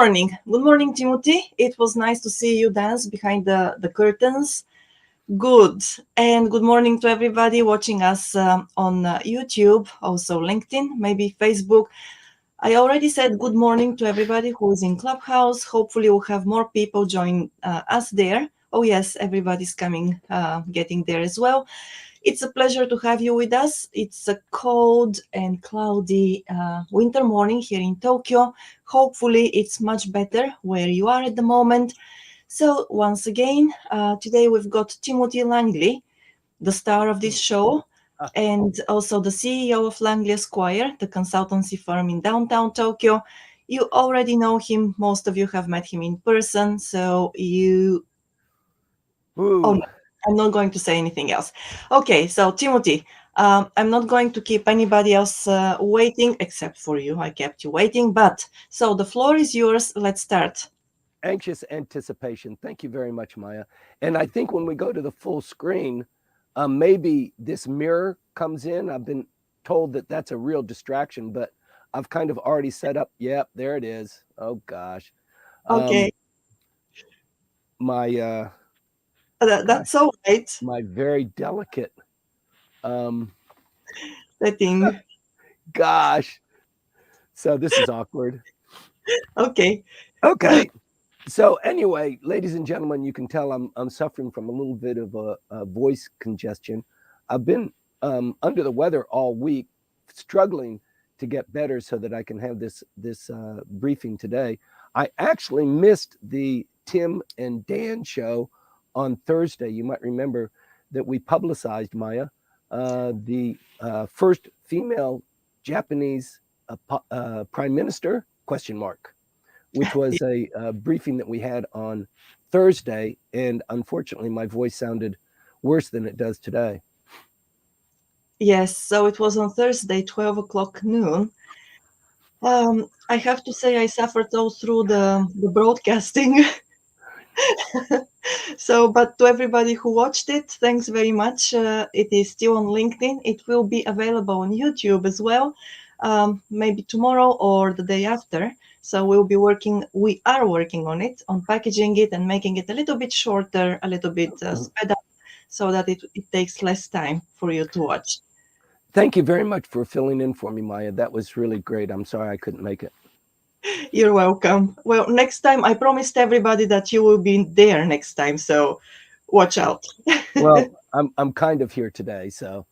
morning. Good morning, Timothy. It was nice to see you dance behind the curtains. Good. And good morning to everybody watching us on YouTube, also LinkedIn, maybe Facebook. I already said good morning to everybody who is in Clubhouse. Hopefully we'll have more people join us there. Oh yes, everybody's coming, getting there as well. It's a pleasure to have you with us. It's a cold and cloudy winter morning here in Tokyo. Hopefully it's much better where you are at the moment. So once again, today we've got Timothy Langley, the star of this show, and also the CEO of Langley Esquire, the consultancy firm in downtown Tokyo. You already know him. Most of you have met him in person. So you... Oh, no, I'm not going to say anything else. Okay, so Timothy, I'm not going to keep anybody else waiting except for you. I kept you waiting. But so the floor is yours. Let's start. Anxious anticipation. Thank you very much, Maya. And I think when we go to the full screen, maybe this mirror comes in. I've been told that that's a real distraction, but I've kind of already set up. Yep, there it is. Oh gosh. Okay. That's all right. My very delicate setting. Gosh. So this is awkward. Okay. So anyway, ladies and gentlemen, you can tell I'm suffering from a little bit of a voice congestion. I've been under the weather all week, struggling to get better so that I can have this briefing today. I actually missed the Tim and Dan show on Thursday. You might remember that we publicized, Maya, the first female Japanese prime minister, ? Which was a briefing that we had on Thursday. And unfortunately, my voice sounded worse than it does today. Yes, so it was on Thursday, 12 o'clock noon. I have to say I suffered all through the broadcasting. So, but to everybody who watched it, thanks very much. It is still on LinkedIn. It will be available on YouTube as well, maybe tomorrow or the day after. So we are working on it, on packaging it and making it a little bit shorter, a little bit sped up, so that it takes less time for you to watch. Thank you very much for filling in for me, Maya. That was really great. I'm sorry I couldn't make it. You're welcome. Well, next time, I promised everybody that you will be there next time, so watch out. Well, I'm kind of here today, so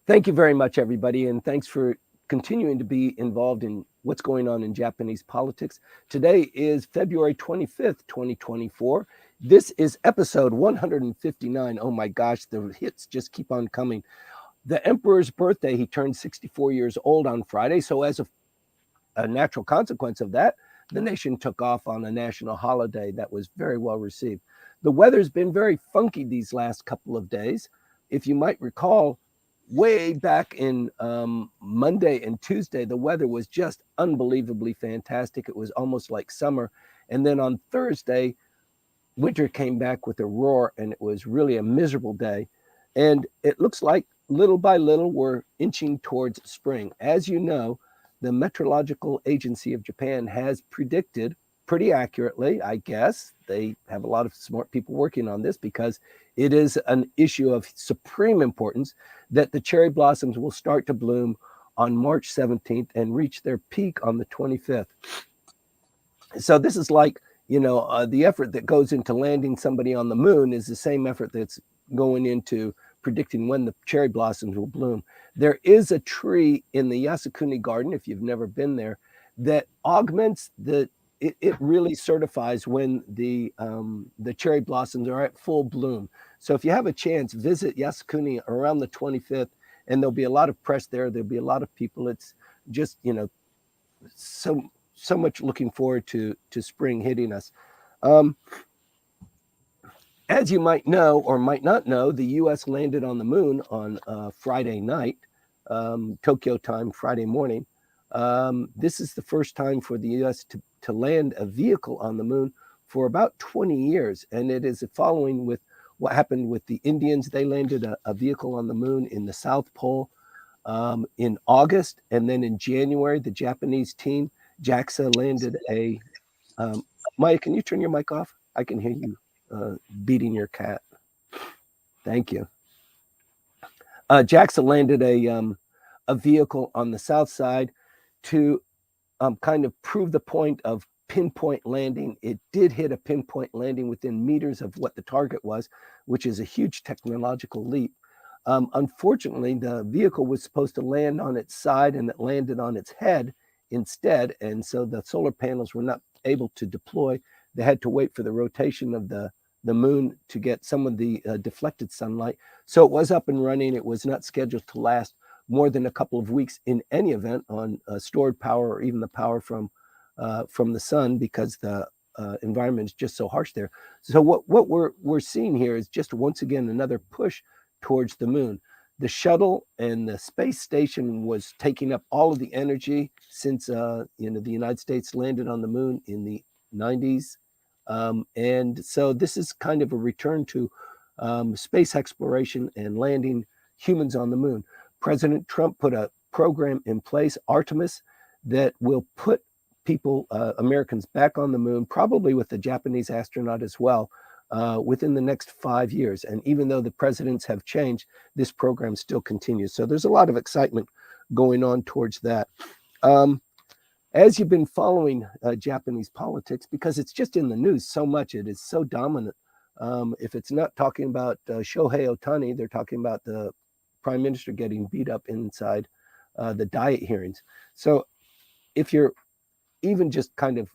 thank you very much, everybody, and thanks for continuing to be involved in what's going on in Japanese politics. Today is February 25th, 2024. This is episode 159. Oh my gosh, the hits just keep on coming. The emperor's birthday, he turned 64 years old on Friday, so as a natural consequence of that, the nation took off on a national holiday that was very well received. The weather's been very funky these last couple of days. If you might recall, way back in Monday and Tuesday, the weather was just unbelievably fantastic. It was almost like summer. And then on Thursday, winter came back with a roar, and it was really a miserable day. And it looks like little by little, we're inching towards spring. As you know, the Meteorological Agency of Japan has predicted pretty accurately, I guess. They have a lot of smart people working on this because it is an issue of supreme importance that the cherry blossoms will start to bloom on March 17th and reach their peak on the 25th. So this is like, the effort that goes into landing somebody on the moon is the same effort that's going into predicting when the cherry blossoms will bloom. There is a tree in the Yasukuni Garden, if you've never been there, that augments it really certifies when the cherry blossoms are at full bloom. So if you have a chance, visit Yasukuni around the 25th, and there'll be a lot of press there. There'll be a lot of people. It's just, so much looking forward to spring hitting us. As you might know or might not know, the U.S. landed on the moon on Friday night, Tokyo time, Friday morning. This is the first time for the U.S. to land a vehicle on the moon for about 20 years. And it is following with what happened with the Indians. They landed a vehicle on the moon in the South Pole in August. And then in January, the Japanese team, JAXA, landed a Maya, can you turn your mic off? I can hear you beating your cat. Thank you. JAXA landed a vehicle on the south side to kind of prove the point of pinpoint landing. It did hit a pinpoint landing within meters of what the target was, which is a huge technological leap. Unfortunately, the vehicle was supposed to land on its side and it landed on its head instead. And so the solar panels were not able to deploy. They had to wait for the rotation of the moon to get some of the deflected sunlight. So it was up and running. It was not scheduled to last more than a couple of weeks in any event on stored power or even the power from the sun, because the environment is just so harsh there. So what we're seeing here is just once again another push towards the moon. The shuttle and the space station was taking up all of the energy since the United States landed on the moon in the 90s. And so this is kind of a return to space exploration and landing humans on the moon. President Trump put a program in place, Artemis, that will put people, Americans, back on the moon, probably with the Japanese astronaut as well, within the next 5 years. And even though the presidents have changed, this program still continues. So there's a lot of excitement going on towards that. As you've been following Japanese politics, because it's just in the news so much, it is so dominant. If it's not talking about Shohei Ohtani, they're talking about the prime minister getting beat up inside the diet hearings. So if you're even just kind of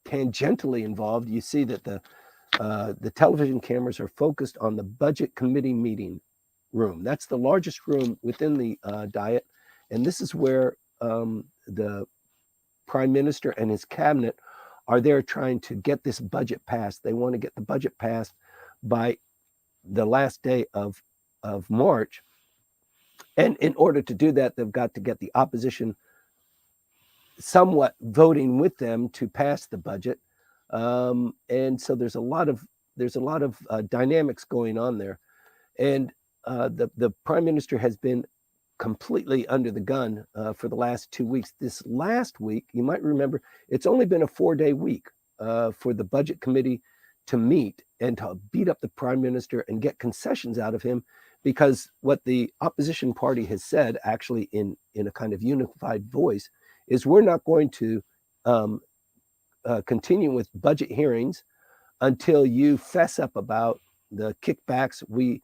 tangentially involved, you see that the television cameras are focused on the budget committee meeting room. That's the largest room within the diet. And this is where the prime minister and his cabinet are there trying to get this budget passed. They want to get the budget passed by the last day of March. And in order to do that, they've got to get the opposition somewhat voting with them to pass the budget. And so there's a lot of dynamics going on there. And the prime minister has been completely under the gun for the last 2 weeks. This last week, you might remember, it's only been a 4-day week for the budget committee to meet and to beat up the prime minister and get concessions out of him, because what the opposition party has said, actually in a kind of unified voice, is we're not going to continue with budget hearings until you fess up about the kickbacks. We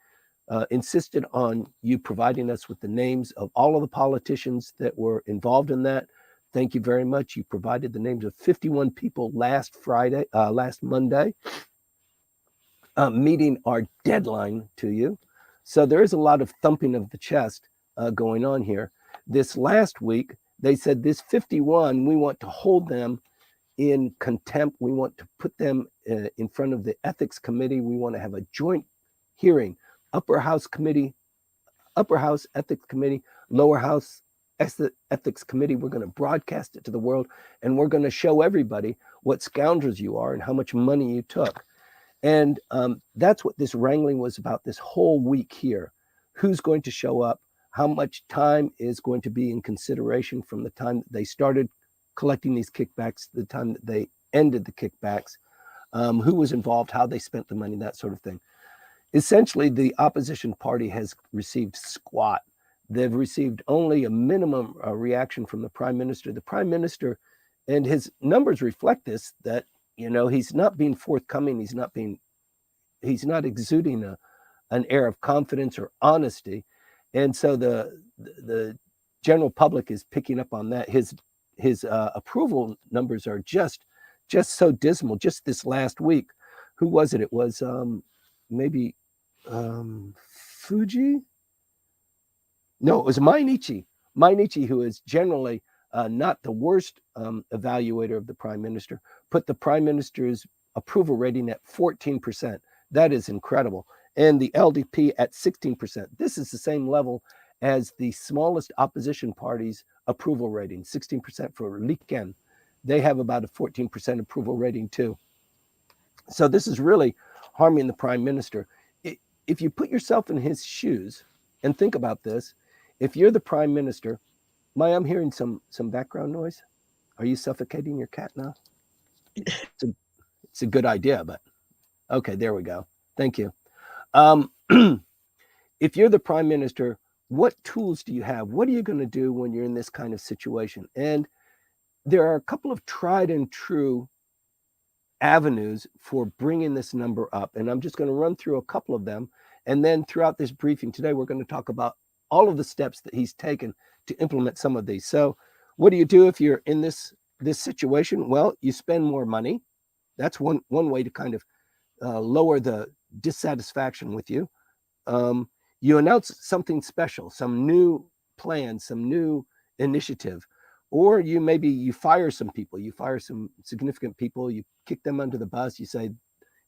insisted on you providing us with the names of all of the politicians that were involved in that. Thank you very much. You provided the names of 51 people last Monday, meeting our deadline to you. So there is a lot of thumping of the chest going on here. This last week, they said this 51, we want to hold them in contempt. We want to put them in front of the ethics committee. We want to have a joint hearing. Upper House Ethics Committee, Lower House Ethics Committee. We're going to broadcast it to the world, and we're going to show everybody what scoundrels you are and how much money you took. And that's what this wrangling was about this whole week here. Who's going to show up? How much time is going to be in consideration from the time that they started collecting these kickbacks to the time that they ended the kickbacks? Who was involved? How they spent the money? That sort of thing. Essentially, the opposition party has received squat. They've received only a minimum reaction from the prime minister. The prime minister, and his numbers reflect this, that he's not being forthcoming. He's not exuding an air of confidence or honesty, and so the general public is picking up on that. His approval numbers are just so dismal. Just this last week, who was it? It was maybe Fuji. No, it was Mainichi, who is generally not the worst evaluator of the prime minister, put the prime minister's approval rating at 14%. That is incredible. And the LDP at 16%. This is the same level as the smallest opposition party's approval rating, 16% for Rikken. They have about a 14% approval rating too. So this is really harming the prime minister. If you put yourself in his shoes and think about this, if you're the prime minister, Maya, I'm hearing some background noise. Are you suffocating your cat now? it's a good idea, but okay, there we go. Thank you. Um, if you're the prime minister, what tools do you have? What are you going to do when you're in this kind of situation? And there are a couple of tried and true avenues for bringing this number up. And I'm just going to run through a couple of them. And then throughout this briefing today, we're going to talk about all of the steps that he's taken to implement some of these. So what do you do if you're in this situation? Well, you spend more money. That's one way to kind of lower the dissatisfaction with you. You announce something special, some new plan, some new initiative, or you fire some people, you fire some significant people, you kick them under the bus, you say,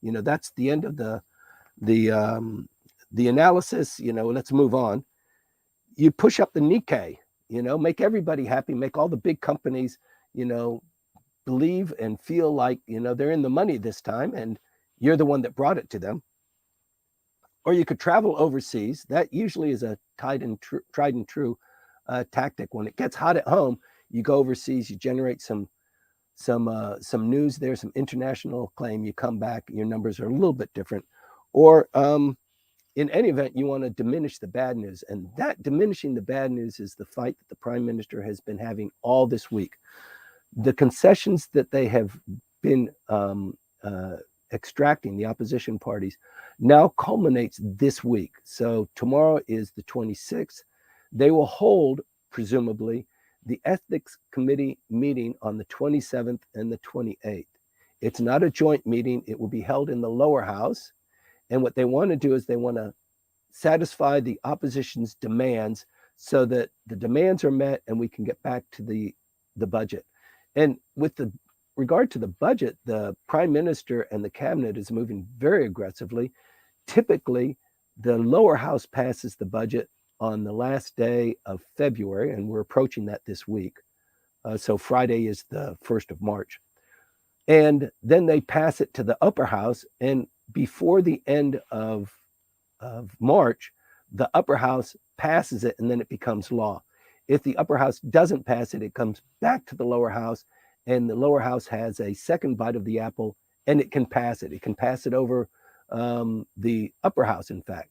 that's the end of the analysis, let's move on. You push up the Nikkei, make everybody happy, make all the big companies, believe and feel like, they're in the money this time and you're the one that brought it to them. Or you could travel overseas. That usually is a tried and true tactic. When it gets hot at home, you go overseas, you generate some news there, some international acclaim. You come back, your numbers are a little bit different. Or in any event, you want to diminish the bad news, and that diminishing the bad news is the fight that the prime minister has been having all this week. The concessions that they have been extracting, the opposition parties, now culminates this week. So tomorrow is the 26th. They will hold, presumably, the ethics committee meeting on the 27th and the 28th. It's not a joint meeting. It will be held in the lower house. And what they want to do is they want to satisfy the opposition's demands so that the demands are met and we can get back to the budget. And with regard to the budget, the prime minister and the cabinet is moving very aggressively. Typically, the lower house passes the budget on the last day of February, and we're approaching that this week. So Friday is the 1st of March. And then they pass it to the upper house, and before the end of March, the upper house passes it, and then it becomes law. If the upper house doesn't pass it, it comes back to the lower house, and the lower house has a second bite of the apple, and it can pass it. It can pass it over the upper house, in fact.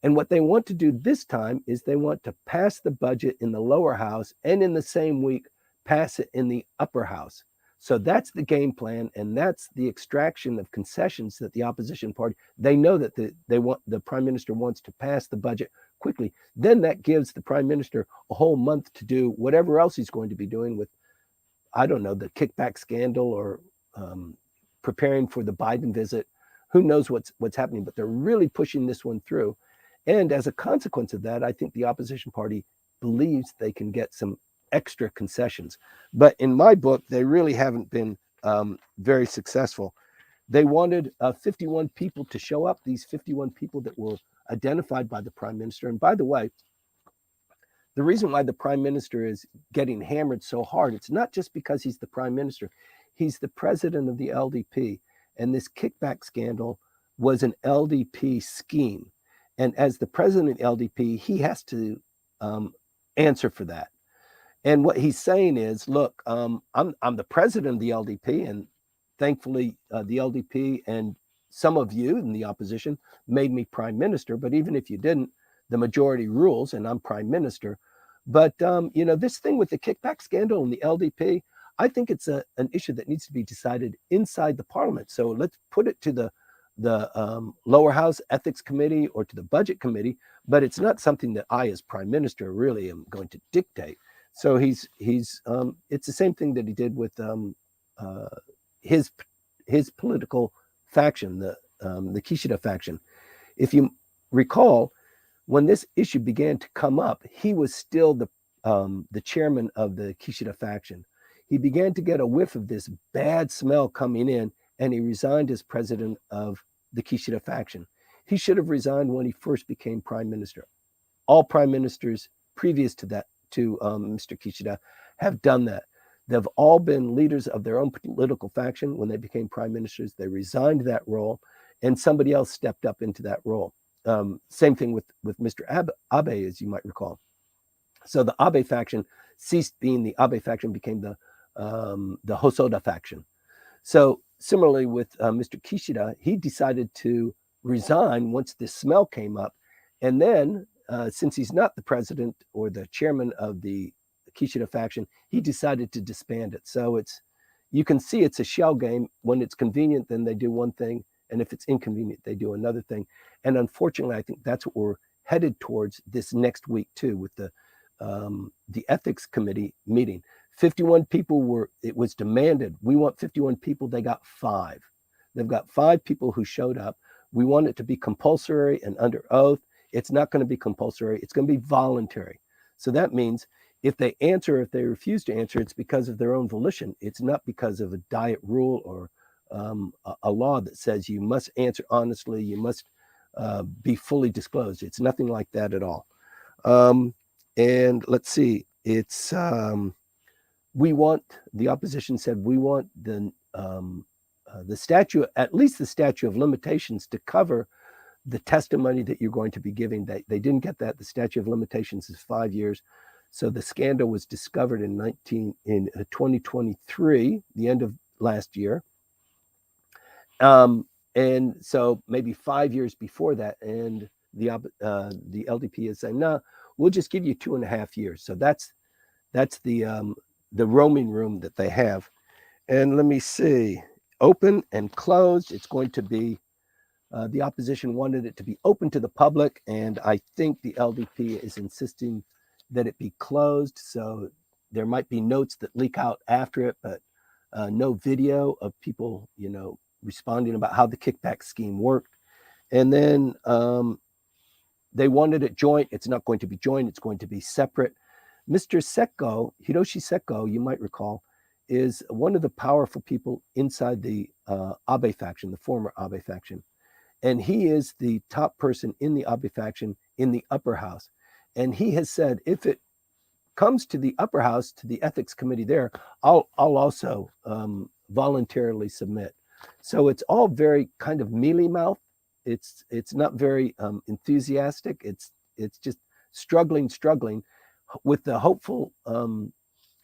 And what they want to do this time is they want to pass the budget in the lower house, and in the same week, pass it in the upper house. So that's the game plan, and that's the extraction of concessions that the opposition party, they know that the prime minister wants to pass the budget quickly. Then that gives the prime minister a whole month to do whatever else he's going to be doing with, I don't know, the kickback scandal or preparing for the Biden visit. Who knows what's happening, but they're really pushing this one through. And as a consequence of that, I think the opposition party believes they can get some extra concessions. But in my book, they really haven't been very successful. They wanted 51 people to show up, these 51 people that were identified by the prime minister. And by the way, the reason why the prime minister is getting hammered so hard, it's not just because he's the prime minister. He's the president of the LDP. And this kickback scandal was an LDP scheme. And as the president of the LDP, he has to answer for that. And what he's saying is, look, I'm the president of the LDP, and thankfully the LDP and some of you in the opposition made me prime minister. But even if you didn't, the majority rules, and I'm prime minister. But this thing with the kickback scandal and the LDP, I think it's an issue that needs to be decided inside the parliament. So let's put it to the lower house ethics committee or to the budget committee. But it's not something that I, as prime minister, really am going to dictate. So it's the same thing that he did with his political faction, the Kishida faction. If you recall, when this issue began to come up, he was still the chairman of the Kishida faction. He began to get a whiff of this bad smell coming in, and he resigned as president of the Kishida faction. He should have resigned when he first became prime minister. All prime ministers previous to that, to Mr. Kishida, have done that. They've all been leaders of their own political faction. When they became prime ministers, they resigned that role, and somebody else stepped up into that role. Same thing with Mr. Abe, as you might recall. So the Abe faction ceased being the Abe faction, became the Hosoda faction. So similarly with Mr. Kishida, he decided to resign once this smell came up. And then, since he's not the president or the chairman of the Kishida faction, he decided to disband it. So you can see it's a shell game. When it's convenient, then they do one thing. And if it's inconvenient, they do another thing. And unfortunately, I think that's what we're headed towards this next week too, with the ethics committee meeting. 51 people it was demanded. We want 51 people. They got 5. They've got 5 people who showed up. We want it to be compulsory and under oath. It's not going to be compulsory. It's going to be voluntary. So that means if they answer, if they refuse to answer, it's because of their own volition. It's not because of a diet rule or a law that says you must answer honestly, you must be fully disclosed. It's nothing like that at all. And let's see, it's we want, the opposition said, we want the statute, at least the statute of limitations, to cover the testimony that you're going to be giving. They didn't get that. The statute of limitations is 5 years. So the scandal was discovered in 2023, the end of last year. And so maybe 5 years before that, and the LDP is saying, no, we'll just give you 2.5 years. So that's the roaming room that they have. And let me see, open and closed. It's going to be, the opposition wanted it to be open to the public, and I think the LDP is insisting that it be closed. So there might be notes that leak out after it, but no video of people, responding about how the kickback scheme worked. And then they wanted it joint. It's not going to be joint. It's going to be separate. Mr. Seko, Hiroshi Seko, you might recall, is one of the powerful people inside the Abe faction, the former Abe faction. And he is the top person in the Abe faction in the upper house. And he has said, if it comes to the upper house, to the ethics committee there, I'll also voluntarily submit. So it's all very kind of mealy-mouthed. It's not very enthusiastic. It's just struggling with the hopeful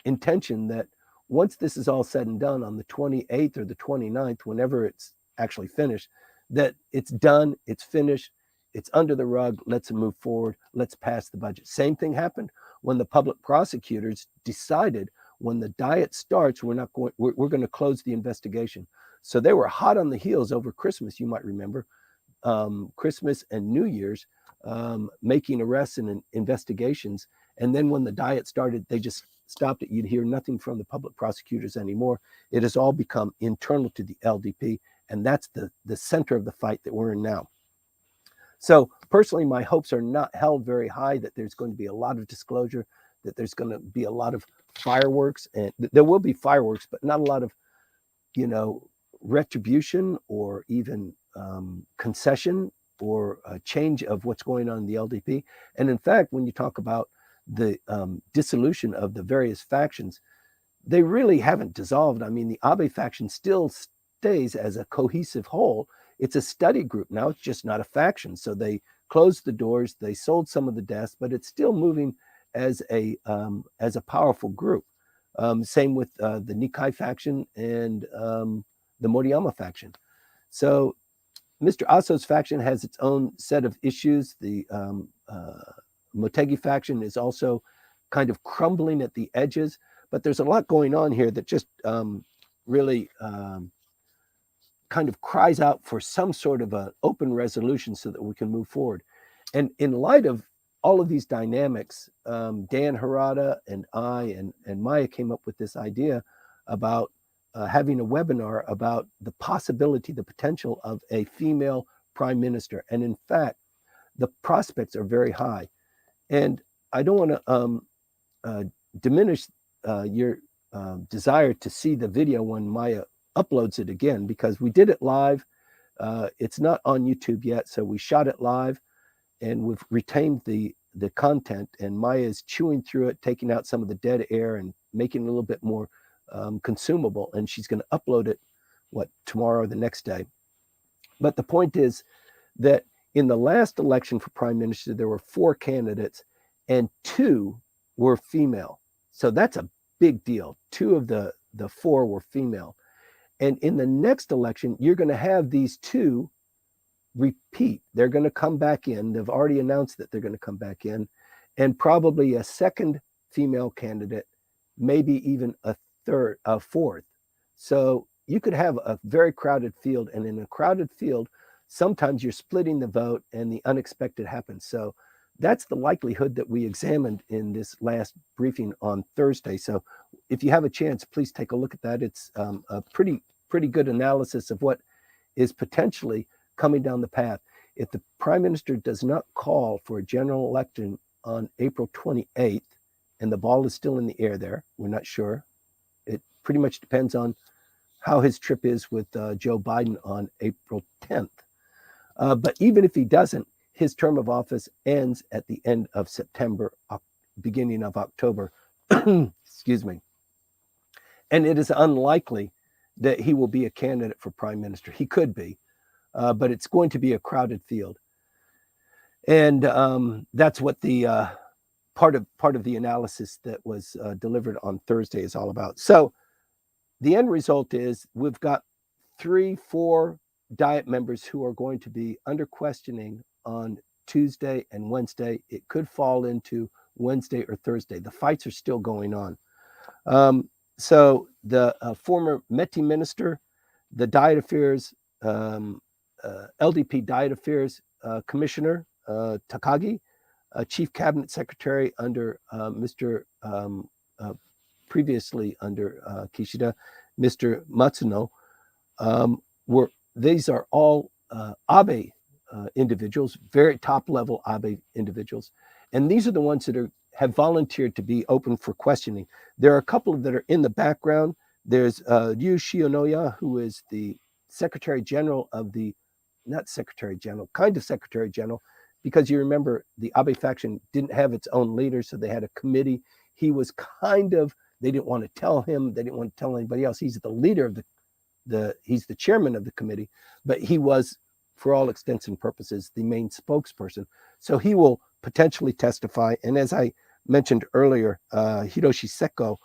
intention that once this is all said and done on the 28th or the 29th, whenever it's actually finished, that it's done, it's finished, it's under the rug, let's move forward, let's pass the budget. Same thing happened when the public prosecutors decided when the diet starts, we're going to close the investigation. So they were hot on the heels over Christmas, you might remember, Christmas and New Year's, making arrests and investigations. And then when the diet started, they just stopped it. You'd hear nothing from the public prosecutors anymore. It has all become internal to the LDP, and that's the center of the fight that we're in now. So personally, my hopes are not held very high that there's going to be a lot of disclosure, that there's going to be a lot of fireworks, and there will be fireworks, but not a lot of, retribution or even concession or a change of what's going on in the LDP. And in fact, when you talk about the dissolution of the various factions, they really haven't dissolved. I mean, the Abe faction still stays as a cohesive whole. It's a study group now. It's just not a faction. So they closed the doors. They sold some of the desks, but it's still moving as a powerful group. Same with the Nikkei faction and the Moriyama faction. So Mr. Aso's faction has its own set of issues. The Motegi faction is also kind of crumbling at the edges, but there's a lot going on here that just really kind of cries out for some sort of an open resolution so that we can move forward. And in light of all of these dynamics, Dan Harada and I and Maya came up with this idea about having a webinar about the possibility, the potential of a female prime minister. And in fact, the prospects are very high. And I don't want to diminish your desire to see the video when Maya uploads it again, because we did it live. It's not on YouTube yet, so we shot it live, and we've retained the content, and Maya is chewing through it, taking out some of the dead air and making it a little bit more consumable, and she's going to upload it, tomorrow or the next day. But the point is that in the last election for prime minister, there were 4 candidates, and 2 were female. So that's a big deal. 2 of the 4 were female. And in the next election, you're going to have these two repeat. They're going to come back in. They've already announced that they're going to come back in, and probably a second female candidate, maybe even a fourth. So you could have a very crowded field, and in a crowded field, sometimes you're splitting the vote and the unexpected happens. So that's the likelihood that we examined in this last briefing on Thursday. So if you have a chance, please take a look at that. It's a pretty good analysis of what is potentially coming down the path. If the prime minister does not call for a general election on April 28th, and the ball is still in the air there, we're not sure. It pretty much depends on how his trip is with Joe Biden on April 10th. But even if he doesn't, his term of office ends at the end of September, beginning of October. Excuse me. And it is unlikely that he will be a candidate for prime minister. He could be, but it's going to be a crowded field. And that's what the part of the analysis that was delivered on Thursday is all about. So the end result is we've got 3-4 Diet members who are going to be under questioning on Tuesday and Wednesday. It could fall into Wednesday or Thursday. The fights are still going on. So the former METI minister, the Diet Affairs, LDP Diet Affairs Commissioner Takagi, Chief Cabinet Secretary under Mr. Previously under Kishida, Mr. Matsuno, these are all Abe individuals, very top level Abe individuals. And these are the ones that have volunteered to be open for questioning. There are a couple that are in the background. There's Ryu Shionoya, who is the Secretary General of the, not Secretary General, kind of Secretary General, because you remember the Abe faction didn't have its own leader, so they had a committee. He was kind of, they didn't want to tell him, they didn't want to tell anybody else. He's the leader of he's the chairman of the committee, but he was, for all extents and purposes, the main spokesperson. So he will potentially testify. And as I mentioned earlier, Hiroshi Seko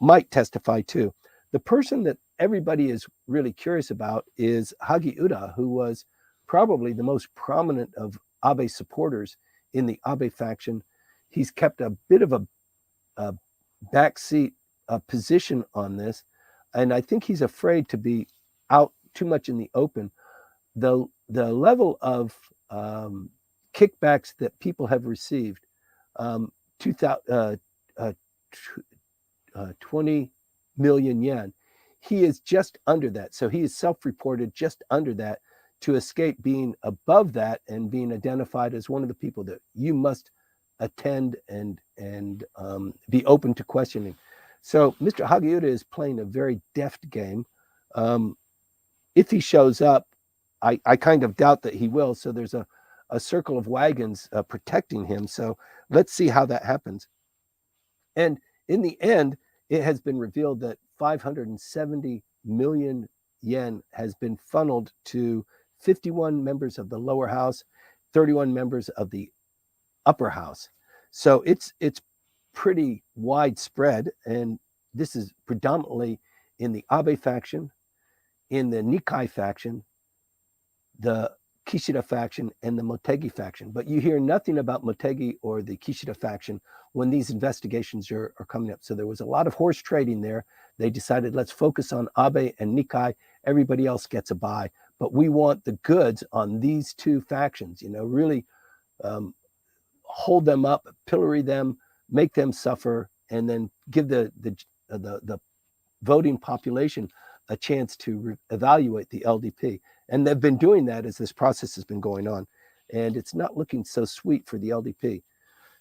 might testify too. The person that everybody is really curious about is Hagiura, who was probably the most prominent of Abe supporters in the Abe faction. He's kept a bit of a backseat position on this, and I think he's afraid to be out too much in the open. The level of kickbacks that people have received, 20 million yen, he is just under that. So he is self-reported just under that to escape being above that and being identified as one of the people that you must attend and be open to questioning. So Mr. Hagiura is playing a very deft game. If he shows up, I kind of doubt that he will. So there's a circle of wagons protecting him. So let's see how that happens. And in the end, it has been revealed that 570 million yen has been funneled to 51 members of the lower house, 31 members of the upper house. So it's pretty widespread, and this is predominantly in the Abe faction, in the Nikkei faction, the Kishida faction, and the Motegi faction. But you hear nothing about Motegi or the Kishida faction when these investigations are coming up. So there was a lot of horse trading there. They decided, let's focus on Abe and Nikkei. Everybody else gets a buy. But we want the goods on these two factions, really hold them up, pillory them, make them suffer, and then give the voting population a chance to evaluate the LDP. And they've been doing that as this process has been going on. And it's not looking so sweet for the LDP.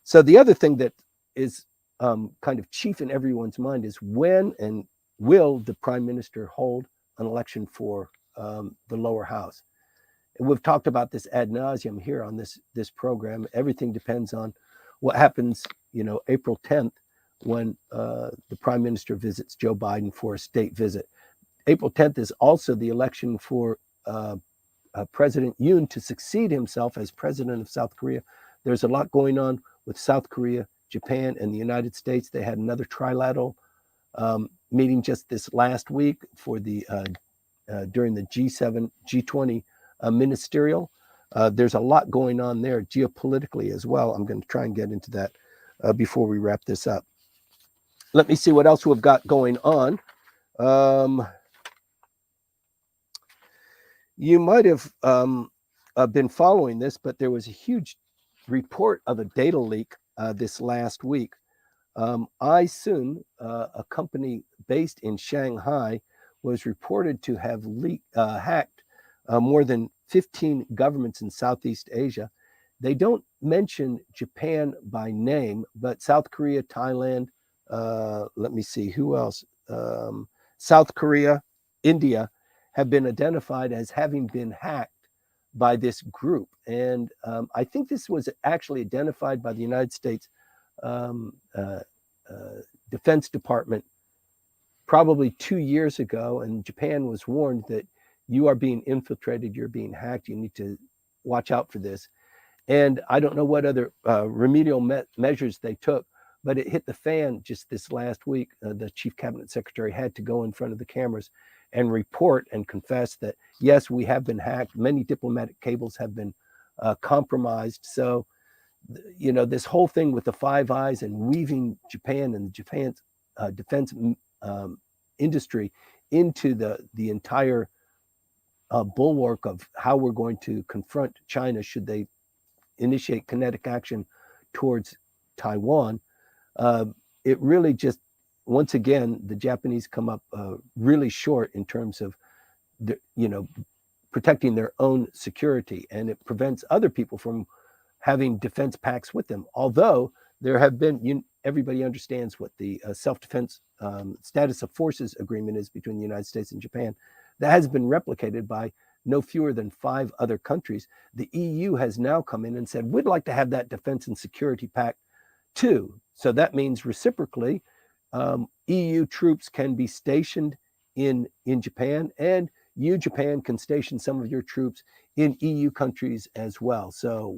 So the other thing that is kind of chief in everyone's mind is when and will the prime minister hold an election for the lower house? And we've talked about this ad nauseum here on this program. Everything depends on what happens, April 10th, when the prime minister visits Joe Biden for a state visit. April 10th is also the election for President Yoon to succeed himself as president of South Korea. There's a lot going on with South Korea, Japan, and the United States. They had another trilateral, meeting just this last week for the during the G7, G20 ministerial. There's a lot going on there geopolitically as well. I'm going to try and get into that before we wrap this up. Let me see what else we've got going on. You might have been following this, but there was a huge report of a data leak this last week. iSun, a company based in Shanghai, was reported to have hacked more than 15 governments in Southeast Asia. They don't mention Japan by name, but South Korea, Thailand, let me see, who else? South Korea, India have been identified as having been hacked by this group. And I think this was actually identified by the United States Defense Department probably 2 years ago, and Japan was warned that you are being infiltrated, you're being hacked, you need to watch out for this. And I don't know what other remedial measures they took, but it hit the fan just this last week. The chief cabinet secretary had to go in front of the cameras and report and confess that, yes, we have been hacked. Many diplomatic cables have been compromised. So, this whole thing with the Five Eyes and weaving Japan and Japan's defense industry into the entire bulwark of how we're going to confront China should they initiate kinetic action towards Taiwan. It really just, once again, the Japanese come up really short in terms of, protecting their own security, and it prevents other people from having defense pacts with them. Although there have been, everybody understands what the self-defense status of forces agreement is between the United States and Japan. That has been replicated by no fewer than 5 other countries. The EU has now come in and said, we'd like to have that defense and security pact too. So that means reciprocally, EU troops can be stationed in Japan, and you, Japan, can station some of your troops in EU countries as well. So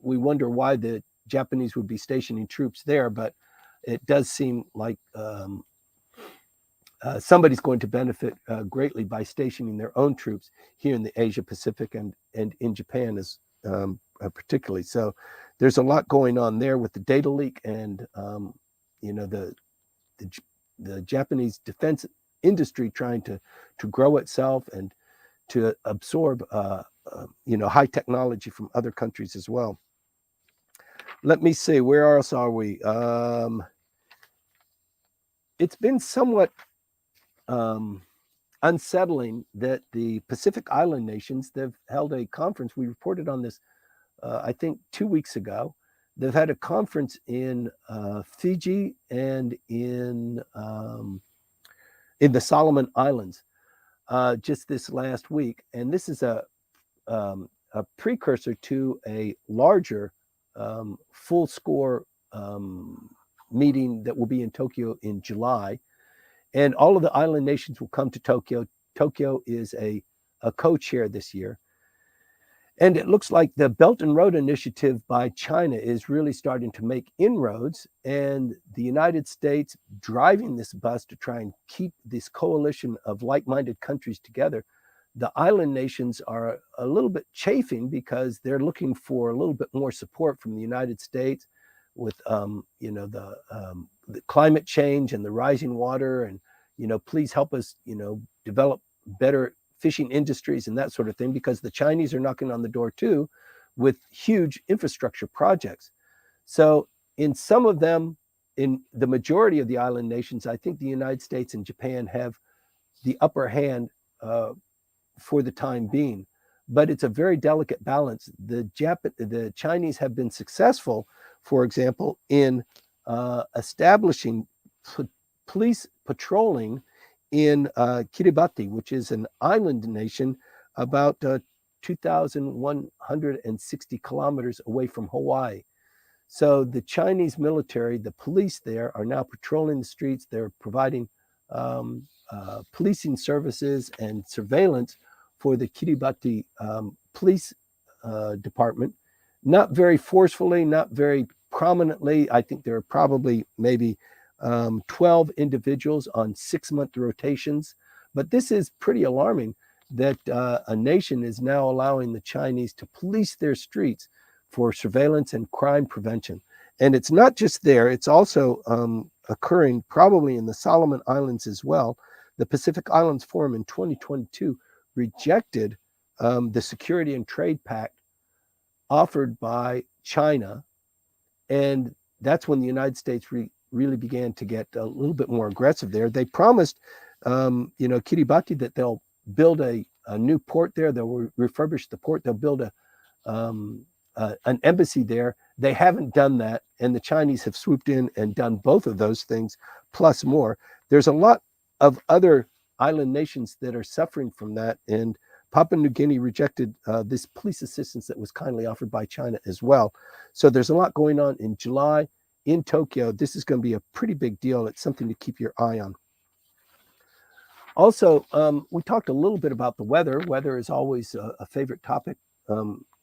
we wonder why the Japanese would be stationing troops there, but it does seem like somebody's going to benefit greatly by stationing their own troops here in the Asia Pacific and in Japan as particularly. So there's a lot going on there with the data leak and the Japanese defense industry trying to grow itself and to absorb high technology from other countries as well. Let me see, where else are we? It's been somewhat unsettling that the Pacific Island nations, they've held a conference. We reported on this, I think 2 weeks ago. They've had a conference in Fiji and in the Solomon Islands just this last week. And this is a precursor to a larger full score meeting that will be in Tokyo in July. And all of the island nations will come to Tokyo. Tokyo is a co-chair this year. And it looks like the Belt and Road Initiative by China is really starting to make inroads, and the United States driving this bus to try and keep this coalition of like-minded countries together. The island nations are a little bit chafing because they're looking for a little bit more support from the United States with the climate change and the rising water, and please help us develop better fishing industries and that sort of thing, because the Chinese are knocking on the door too with huge infrastructure projects. So in some of them, in the majority of the island nations, I think the United States and Japan have the upper hand for the time being. But it's a very delicate balance. The Chinese have been successful, for example, in establishing police patrolling in Kiribati, which is an island nation about 2,160 kilometers away from Hawaii. So the Chinese military, the police there, are now patrolling the streets. They're providing policing services and surveillance for the Kiribati police department. Not very forcefully, not very prominently. I think there are probably maybe 12 individuals on 6-month rotations. But this is pretty alarming that a nation is now allowing the Chinese to police their streets for surveillance and crime prevention. And it's not just there, it's also occurring probably in the Solomon Islands as well. The Pacific Islands Forum in 2022 rejected the Security and Trade Pact offered by China. And that's when the United States really began to get a little bit more aggressive there. They promised, Kiribati, that they'll build a new port there. They'll refurbish the port. They'll build an embassy there. They haven't done that, and the Chinese have swooped in and done both of those things, plus more. There's a lot of other island nations that are suffering from that, and Papua New Guinea rejected this police assistance that was kindly offered by China as well. So there's a lot going on in July in Tokyo. This is going to be a pretty big deal. It's something to keep your eye on. Also, we talked a little bit about the weather. Weather is always a favorite topic.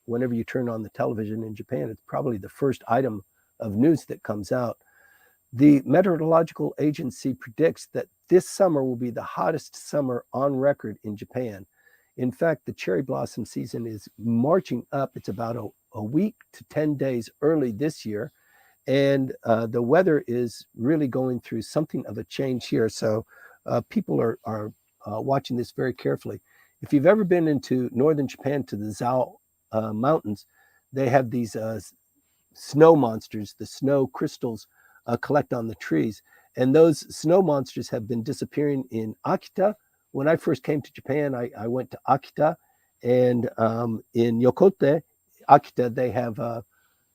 Whenever you turn on the television in Japan, it's probably the first item of news that comes out. The Meteorological Agency predicts that this summer will be the hottest summer on record in Japan. In fact, the cherry blossom season is marching up. It's about a week to 10 days early this year. And the weather is really going through something of a change here. So people are watching this very carefully. If you've ever been into northern Japan to the Zao mountains, they have these snow monsters, the snow crystals collect on the trees. And those snow monsters have been disappearing in Akita. When I first came to Japan, I went to Akita, and in Yokote, Akita, they have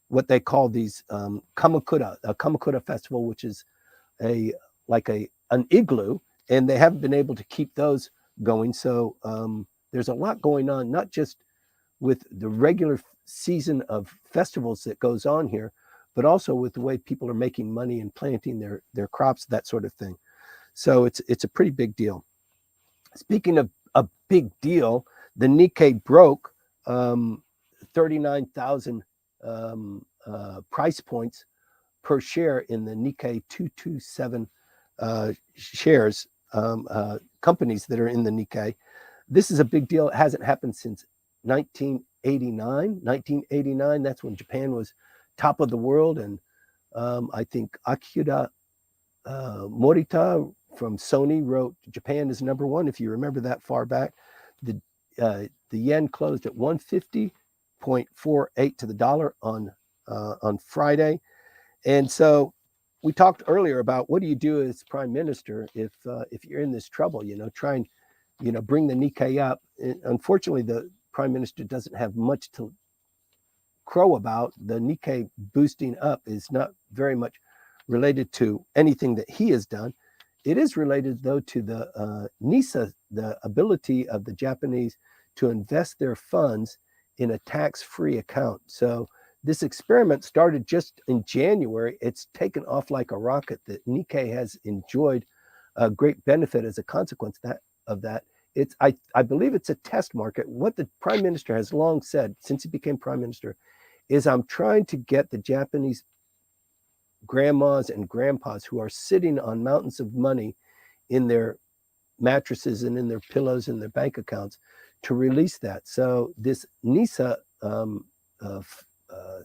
what they call these kamakura, a kamakura festival, which is an igloo, and they haven't been able to keep those going. So there's a lot going on, not just with the regular season of festivals that goes on here, but also with the way people are making money and planting their crops, that sort of thing. So it's a pretty big deal. Speaking of a big deal, the Nikkei broke 39,000 price points per share in the Nikkei 227 shares, companies that are in the Nikkei. This is a big deal. It hasn't happened since 1989. 1989, that's when Japan was top of the world. And I think Akira Morita from Sony wrote Japan is number one. If you remember that far back, the yen closed at 150.48 to the dollar on Friday. And so we talked earlier about what do you do as prime minister if you're in this trouble, try and bring the Nikkei up. And unfortunately, the prime minister doesn't have much to crow about. The Nikkei boosting up is not very much related to anything that he has done. It is related, though, to the NISA, the ability of the Japanese to invest their funds in a tax-free account. So this experiment started just in January. It's taken off like a rocket. The Nikkei has enjoyed a great benefit as a consequence of that. I believe it's a test market. What the prime minister has long said since he became prime minister is, I'm trying to get the Japanese grandmas and grandpas who are sitting on mountains of money in their mattresses and in their pillows and their bank accounts to release that. So this NISA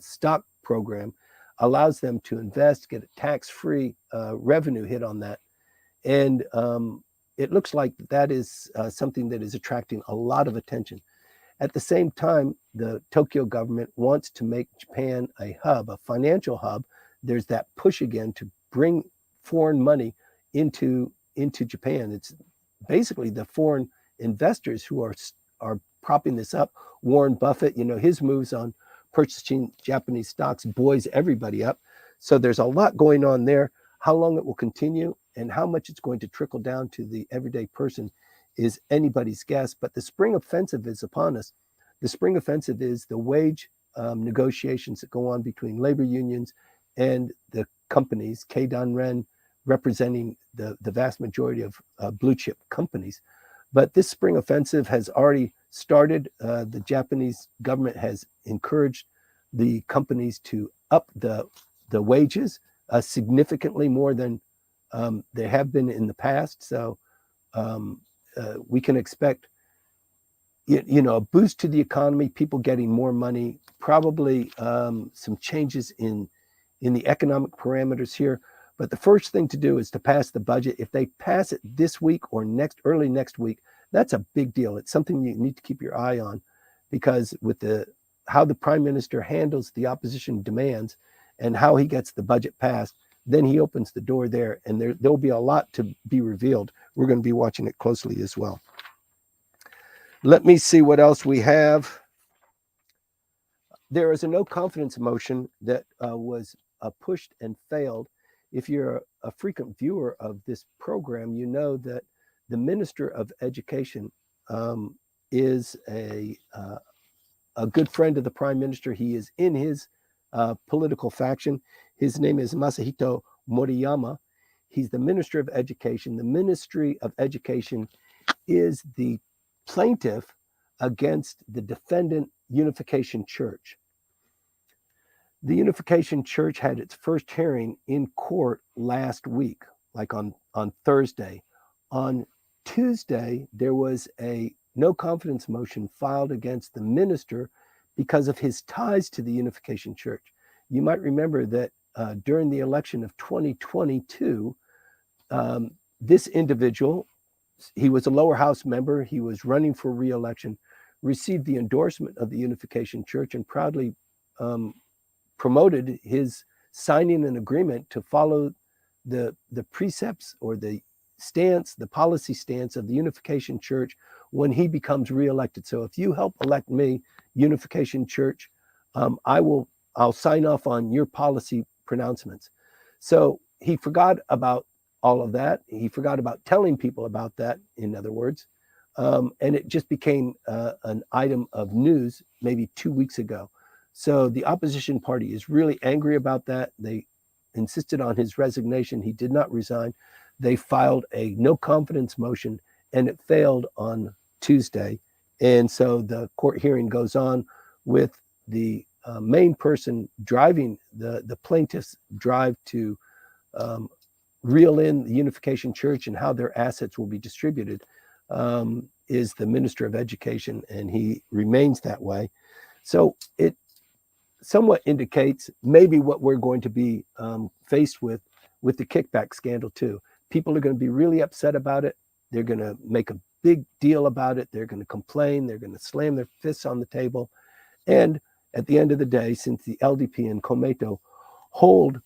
stock program allows them to invest, get a tax-free revenue hit on that. And it looks like that is something that is attracting a lot of attention. At the same time, the Tokyo government wants to make Japan a hub, a financial hub. There's that push again to bring foreign money into Japan. It's basically the foreign investors who are propping this up. Warren Buffett, his moves on purchasing Japanese stocks buoys everybody up. So there's a lot going on there. How long it will continue and how much it's going to trickle down to the everyday person is anybody's guess. But the spring offensive is upon us. The spring offensive is the wage negotiations that go on between labor unions and the companies, Keidan Ren representing the vast majority of blue chip companies. But this spring offensive has already started. The Japanese government has encouraged the companies to up the wages significantly more than They have been in the past, so we can expect a boost to the economy, people getting more money, probably some changes in the economic parameters here. But the first thing to do is to pass the budget. If they pass it this week or early next week, that's a big deal. It's something you need to keep your eye on, because with how the prime minister handles the opposition demands and how he gets the budget passed, then he opens the door there, and there'll be a lot to be revealed. We're going to be watching it closely as well. Let me see what else we have. There is a no confidence motion that was pushed and failed. If you're a frequent viewer of this program, you know that the Minister of Education is a good friend of the Prime Minister. He is in his political faction. His name is Masahito Moriyama. He's the Minister of Education. The Ministry of Education is the plaintiff against the defendant Unification Church. The Unification Church had its first hearing in court last week, like on Thursday. On Tuesday, there was a no confidence motion filed against the minister because of his ties to the Unification Church. You might remember that during the election of 2022, this individual, he was a lower house member, he was running for re-election, received the endorsement of the Unification Church, and proudly promoted his signing an agreement to follow the precepts or the policy stance of the Unification Church when he becomes re-elected. So if you help elect me, Unification Church, I'll sign off on your policy pronouncements. So he forgot about all of that. He forgot about telling people about that, in other words. And it just became an item of news maybe 2 weeks ago. So the opposition party is really angry about that. They insisted on his resignation. He did not resign. They filed a no confidence motion, and it failed on Tuesday. And so the court hearing goes on with the main person driving the plaintiff's drive to reel in the Unification Church and how their assets will be distributed, is the Minister of Education, and he remains that way. So it somewhat indicates maybe what we're going to be faced with the kickback scandal too. People are going to be really upset about it. They're going to make a big deal about it. They're going to complain. They're going to slam their fists on the table. And at the end of the day, since the LDP and Komeito hold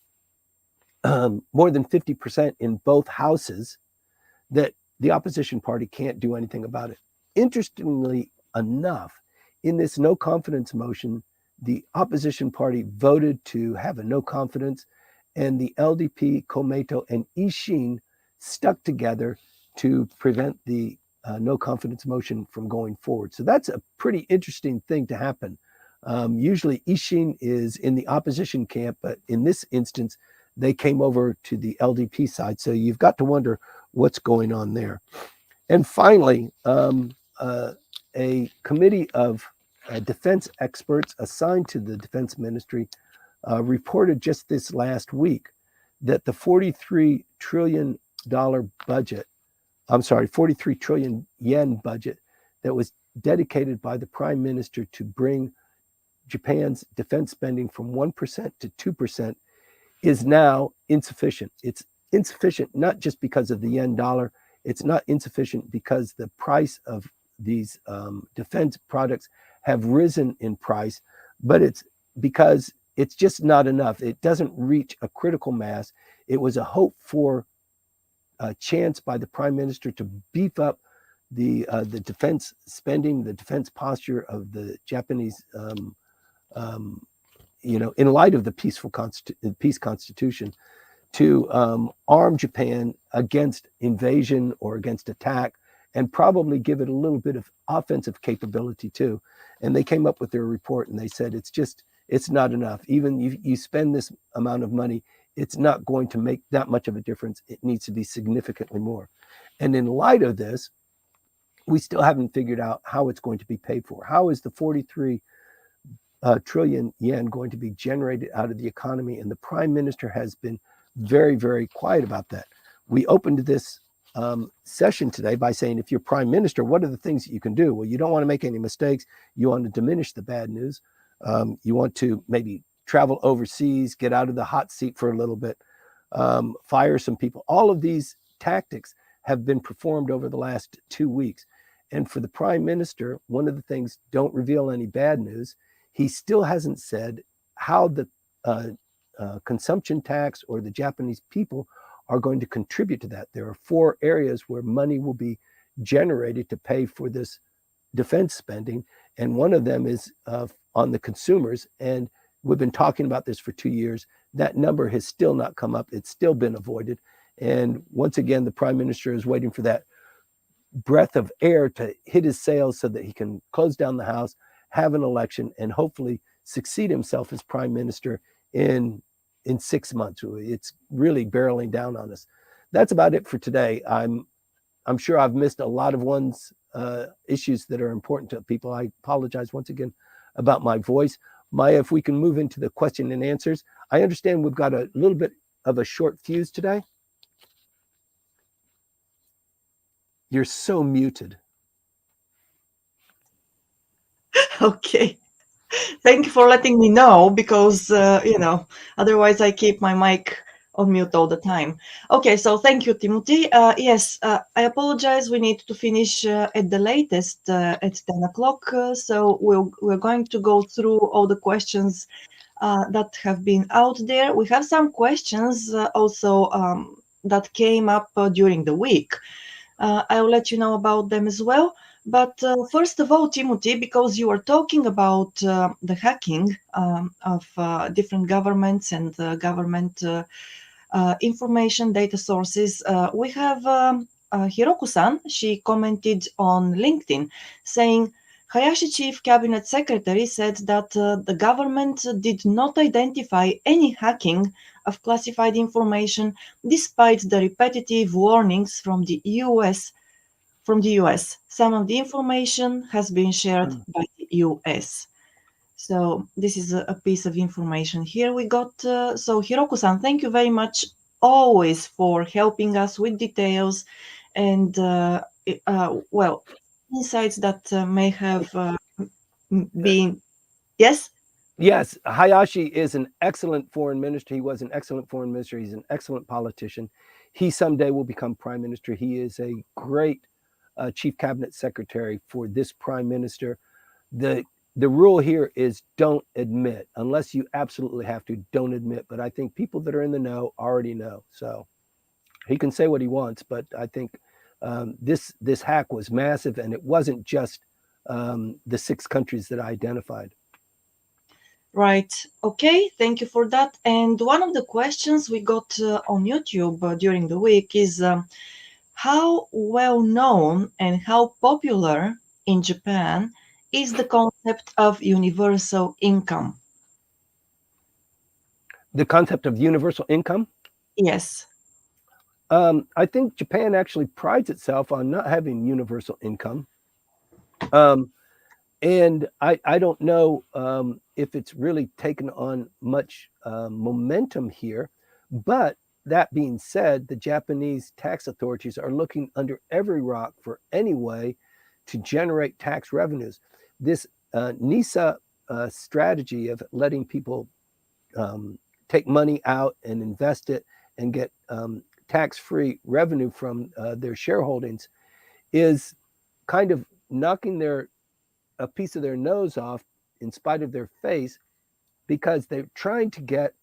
more than 50% in both houses, that the opposition party can't do anything about it. Interestingly enough, in this no confidence motion, the opposition party voted to have a no confidence, and the LDP, Komeito, and Ishin stuck together to prevent the no confidence motion from going forward. So that's a pretty interesting thing to happen. Usually Ishin is in the opposition camp, but in this instance, they came over to the LDP side. So you've got to wonder what's going on there. And finally, a committee of defense experts assigned to the defense ministry reported just this last week that the $43 trillion budget, 43 trillion yen budget that was dedicated by the prime minister to bring Japan's defense spending from 1% to 2% is now insufficient. It's insufficient not just because of the yen dollar. It's not insufficient because the price of these defense products have risen in price, but it's because it's just not enough. It doesn't reach a critical mass. It was a hope for a chance by the prime minister to beef up the defense spending, the defense posture of the Japanese, in light of the peace constitution, to arm Japan against invasion or against attack, and probably give it a little bit of offensive capability too. And they came up with their report and they said it's not enough. Even you spend this amount of money, it's not going to make that much of a difference. It needs to be significantly more. And in light of this, we still haven't figured out how it's going to be paid for. How is the 43 trillion yen going to be generated out of the economy? And the prime minister has been very, very quiet about that. we opened this session today by saying, if you're prime minister, what are the things that you can do? Well, you don't want to make any mistakes. You want to diminish the bad news. You want to maybe travel overseas, get out of the hot seat for a little bit, fire some people. All of these tactics have been performed over the last 2 weeks. And for the prime minister, one of the things, don't reveal any bad news. He still hasn't said how the consumption tax or the Japanese people are going to contribute to that. There are 4 areas where money will be generated to pay for this defense spending. And one of them is on the consumers. And we've been talking about this for 2 years. That number has still not come up. It's still been avoided. And once again, the prime minister is waiting for that breath of air to hit his sails so that he can close down the House, have an election, and hopefully succeed himself as prime minister in 6 months. It's really barreling down on us. That's about it for today. I'm sure I've missed a lot of issues that are important to people. I apologize once again about my voice. Maya, if we can move into the question and answers. I understand we've got a little bit of a short fuse today. You're so muted. Okay. Thank you for letting me know, because, otherwise I keep my mic on mute all the time. Okay, so thank you, Timothy. Yes, I apologize. We need to finish at the latest at 10 o'clock. So we're going to go through all the questions that have been out there. We have some questions also that came up during the week. I'll let you know about them as well. But first of all, Timothy, because you were talking about the hacking of different governments and government information data sources, we have Hiroku-san. She commented on LinkedIn saying, Hayashi Chief Cabinet Secretary said that the government did not identify any hacking of classified information despite the repetitive warnings from the US. Some of the information has been shared by the US. So this is a piece of information here we got. So Hiroku-san, thank you very much always for helping us with details and insights that may have been. Yes? Yes, Hayashi is an excellent foreign minister. He was an excellent foreign minister. He's an excellent politician. He someday will become prime minister. He is a great chief cabinet secretary for this prime minister. The rule here is don't admit, unless you absolutely have to, don't admit. But I think people that are in the know already know. So he can say what he wants, but I think this hack was massive, and it wasn't just the 6 countries that I identified. Right. Okay. Thank you for that. And one of the questions we got on YouTube during the week is how well known and how popular in Japan is the concept of universal income? The concept of universal income? Yes. I think Japan actually prides itself on not having universal income. And I don't know if it's really taken on much momentum here. But that being said, the Japanese tax authorities are looking under every rock for any way to generate tax revenues. This NISA strategy of letting people take money out and invest it and get tax-free revenue from their shareholdings is kind of knocking a piece of their nose off in spite of their face, because they're trying to get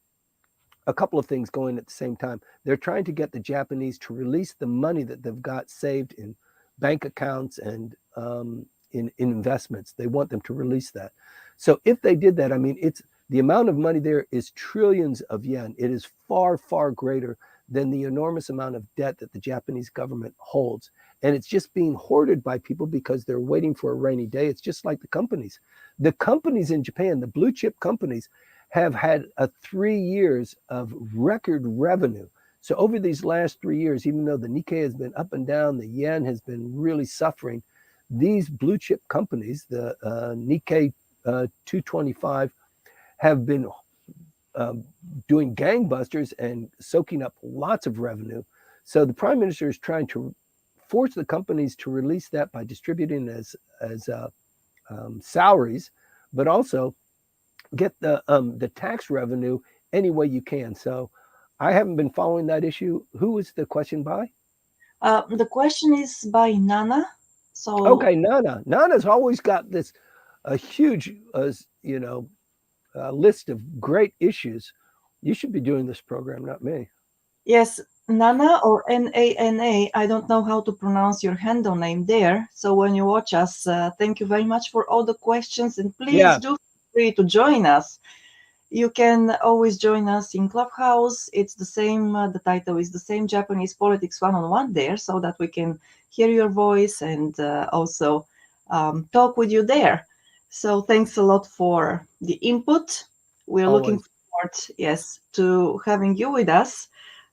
a couple of things going at the same time. They're trying to get the Japanese to release the money that they've got saved in bank accounts and in investments. They want them to release that. So if they did that, I mean, it's the amount of money there is trillions of yen. It is far, far greater than the enormous amount of debt that the Japanese government holds. And it's just being hoarded by people because they're waiting for a rainy day. It's just like the companies. The companies in Japan, the blue chip companies, have had 3 years of record revenue. So over these last 3 years, even though the Nikkei has been up and down, the yen has been really suffering, these blue chip companies, the Nikkei 225, have been doing gangbusters and soaking up lots of revenue. So the prime minister is trying to force the companies to release that by distributing as salaries, but also get the tax revenue any way you can. So I haven't been following that issue. Who is the question by? The question is by Nana. So Okay, Nana's always got this a huge list of great issues. You should be doing this program, not me. yes, Nana or Nana. I don't know how to pronounce your handle name there. So when you watch us, thank you very much for all the questions, and please Yeah, do feel free to join us. You can always join us in Clubhouse. It's the same, the title is the same, Japanese Politics One-on-One there, so that we can hear your voice and also talk with you there. So thanks a lot for the input. We're looking always. forward, yes, to having you with us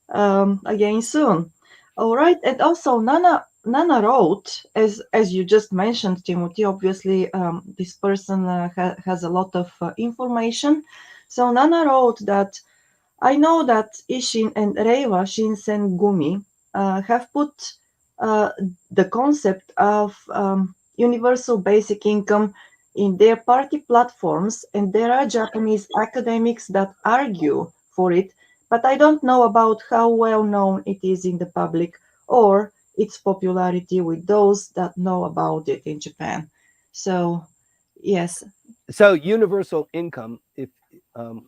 again soon. All right, and also Nana wrote, as you just mentioned, Timothy. Obviously, this person has a lot of information. So Nana wrote that I know that Ishin and Reiwa Shinsen Gumi have put uh, the concept of universal basic income in their party platforms, and there are Japanese academics that argue for it, but I don't know about how well known it is in the public or its popularity with those that know about it in Japan. So, yes. So universal income. If um,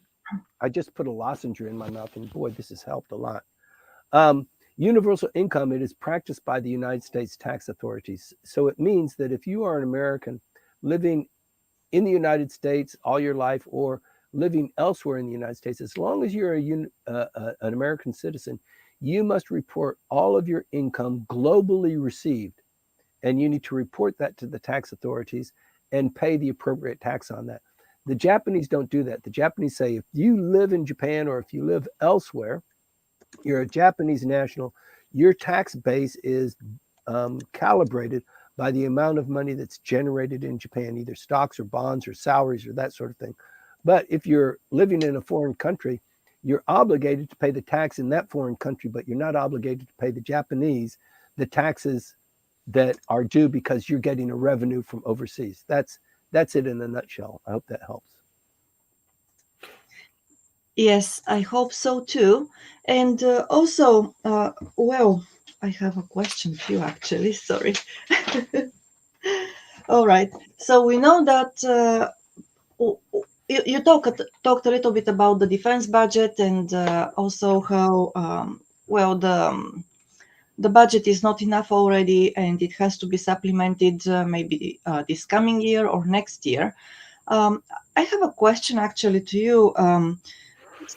I just put a lozenge in my mouth, and boy, this has helped a lot. Universal income, it is practiced by the United States tax authorities. So it means that if you are an American living in the United States all your life or living elsewhere in the United States, as long as you're an American citizen, you must report all of your income globally received. And you need to report that to the tax authorities and pay the appropriate tax on that. The Japanese don't do that. The Japanese say if you live in Japan or if you live elsewhere, you're a Japanese national, your tax base is calibrated by the amount of money that's generated in Japan, either stocks or bonds or salaries or that sort of thing. But if you're living in a foreign country, you're obligated to pay the tax in that foreign country, but you're not obligated to pay the Japanese the taxes that are due because you're getting a revenue from overseas. That's it in a nutshell. I hope that helps. Yes, I hope so too. And also, well, I have a question for you actually. Sorry. All right. So we know that you talked a little bit about the defense budget and also how well the budget is not enough already and it has to be supplemented maybe this coming year or next year. Um, I have a question actually to you.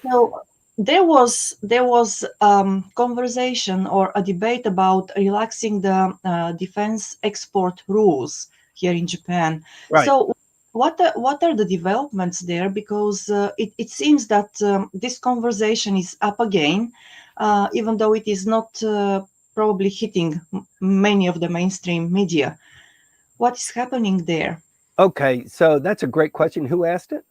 So there was conversation or a debate about relaxing the defense export rules here in Japan. Right. So what are the developments there? Because it seems that this conversation is up again, even though it is not probably hitting many of the mainstream media. What is happening there? Okay, so that's a great question. Who asked it?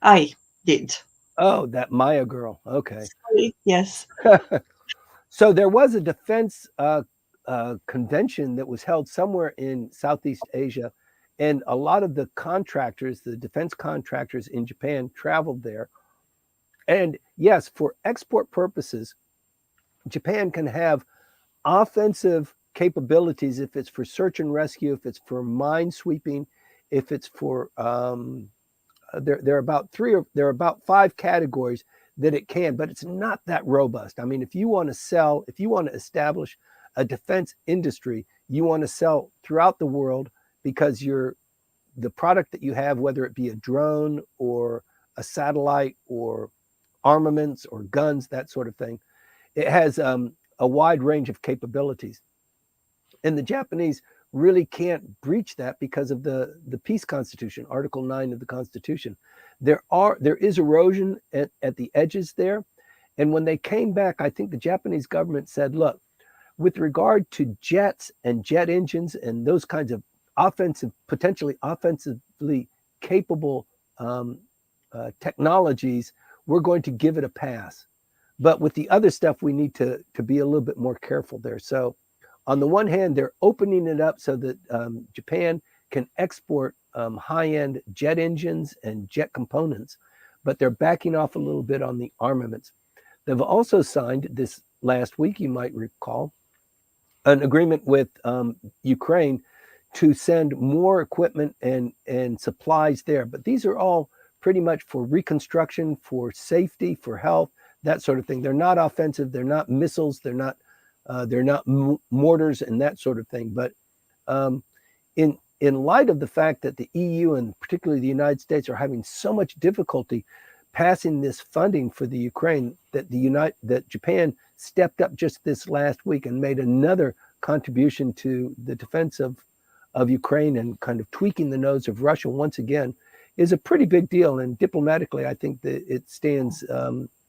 I did. Oh, that Maya girl. Okay. Sorry. Yes. So there was a defense convention that was held somewhere in Southeast Asia, and a lot of the contractors, the defense contractors in Japan, traveled there. And yes, for export purposes, Japan can have offensive capabilities if it's for search and rescue, if it's for mine sweeping, if it's for there are about there are about five categories that it can, but it's not that robust. I mean, if you want to sell, if you want to establish a defense industry, you want to sell throughout the world because the product that you have, whether it be a drone or a satellite or armaments or guns, that sort of thing, it has a wide range of capabilities. And the Japanese really can't breach that because of the peace constitution, Article 9 of the Constitution. There is erosion at the edges there. And when they came back, I think the Japanese government said, look, with regard to jets and jet engines and those kinds of potentially offensively capable technologies, we're going to give it a pass. But with the other stuff, we need to be a little bit more careful there. So on the one hand, they're opening it up so that Japan can export high-end jet engines and jet components, but they're backing off a little bit on the armaments. They've also signed this last week, you might recall, an agreement with Ukraine to send more equipment and supplies there. But these are all pretty much for reconstruction, for safety, for health, that sort of thing. They're not offensive. They're not missiles. They're not mortars and that sort of thing. But in light of the fact that the EU and particularly the United States are having so much difficulty passing this funding for the Ukraine, that Japan stepped up just this last week and made another contribution to the defense of Ukraine and kind of tweaking the nose of Russia once again, is a pretty big deal. And diplomatically, I think that it stands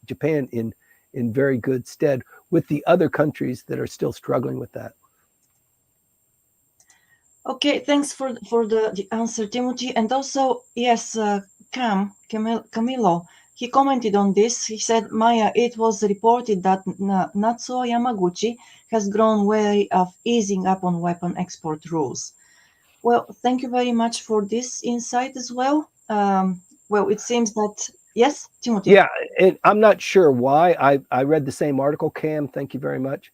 Japan in very good stead with the other countries that are still struggling with that. Okay, thanks for the answer, Timothy. And also, yes, Camilo, he commented on this. He said, Maya, it was reported that Natsuo Yamaguchi has grown wary of easing up on weapon export rules. Well, thank you very much for this insight as well. Well, it seems that, yes, Timothy. Yeah, and I'm not sure why. I read the same article, Cam. Thank you very much.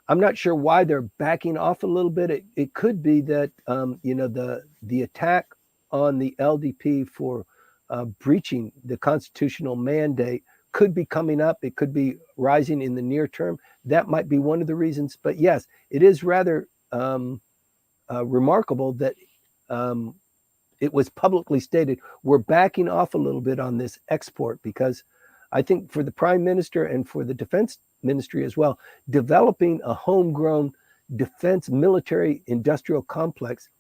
I'm not sure why they're backing off a little bit. It could be that the attack on the LDP for breaching the constitutional mandate could be coming up. It could be rising in the near term. That might be one of the reasons. But yes, it is rather remarkable that it was publicly stated we're backing off a little bit on this export, because I think for the Prime Minister and for the Defense Ministry as well, developing a homegrown defense military industrial complex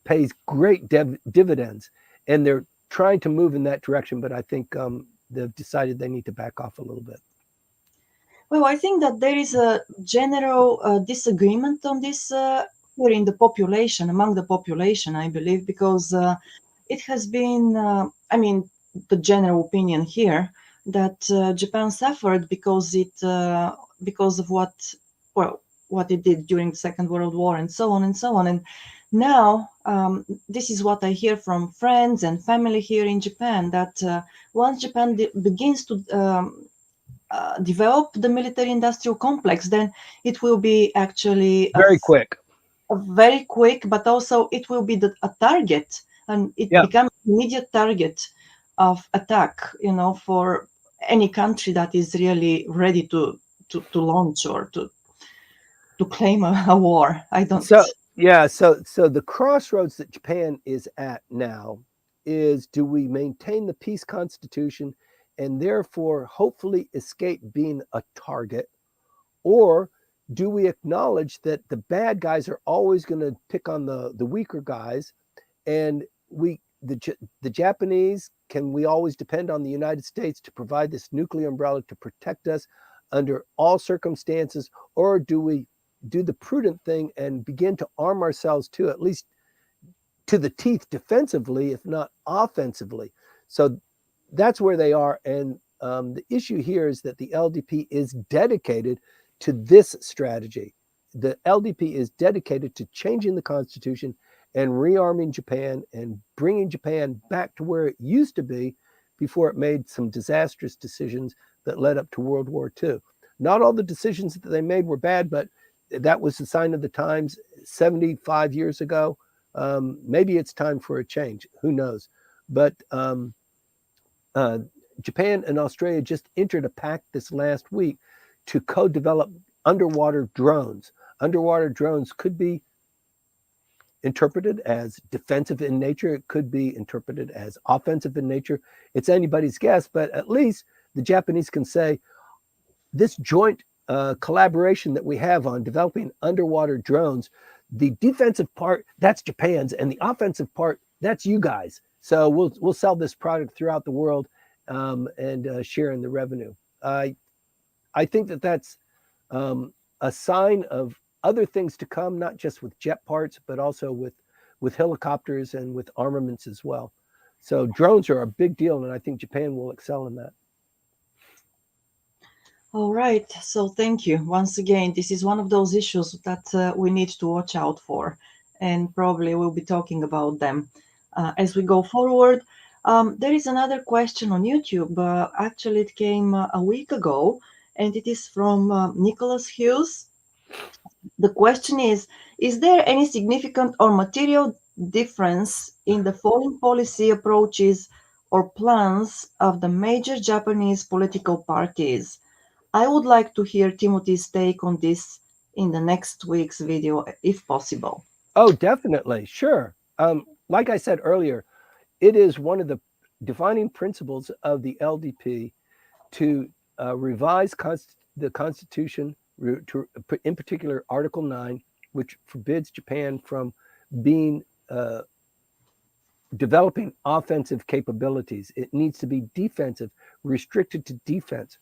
pays great dividends, and they're trying to move in that direction. But I think they've decided they need to back off a little bit. Well, I think that there is a general disagreement on this here in the population, among the population, I believe, because it has been, the general opinion here that Japan suffered because of what it did during the Second World War and so on and so on. And now this is what I hear from friends and family here in Japan, that once Japan begins to develop the military industrial complex, then it will be actually very quick, but also it will be a target, and it becomes immediate target of attack, for any country that is really ready to launch or to claim a war. I don't. So the crossroads that Japan is at now is, do we maintain the peace constitution and therefore hopefully escape being a target, or do we acknowledge that the bad guys are always going to pick on the weaker guys, and the Japanese, can we always depend on the United States to provide this nuclear umbrella to protect us under all circumstances, or do we do the prudent thing and begin to arm ourselves to at least to the teeth defensively, if not offensively? So that's where they are. And the issue here is that the LDP is dedicated to this strategy. The LDP is dedicated to changing the constitution and rearming Japan and bringing Japan back to where it used to be before it made some disastrous decisions that led up to World War II. Not all the decisions that they made were bad, but that was the sign of the times 75 years ago. Maybe it's time for a change. Who knows? But Japan and Australia just entered a pact this last week to co-develop underwater drones. Underwater drones could be interpreted as defensive in nature. It could be interpreted as offensive in nature. It's anybody's guess, but at least the Japanese can say this joint collaboration that we have on developing underwater drones, the defensive part, that's Japan's, and the offensive part, that's you guys. So we'll sell this product throughout the world and share in the revenue. I think that's a sign of other things to come, not just with jet parts, but also with helicopters and with armaments as well. So drones are a big deal, and I think Japan will excel in that. All right. So thank you once again. This is one of those issues that we need to watch out for, and probably we'll be talking about them as we go forward. There is another question on YouTube. Actually, it came a week ago, and it is from Nicholas Hughes. The question is there any significant or material difference in the foreign policy approaches or plans of the major Japanese political parties? I would like to hear Timothy's take on this in the next week's video, if possible. Oh, definitely. Sure. Like I said earlier, it is one of the defining principles of the LDP to revise the Constitution, in particular Article 9, which forbids Japan from being developing offensive capabilities. It needs to be defensive, restricted to defense.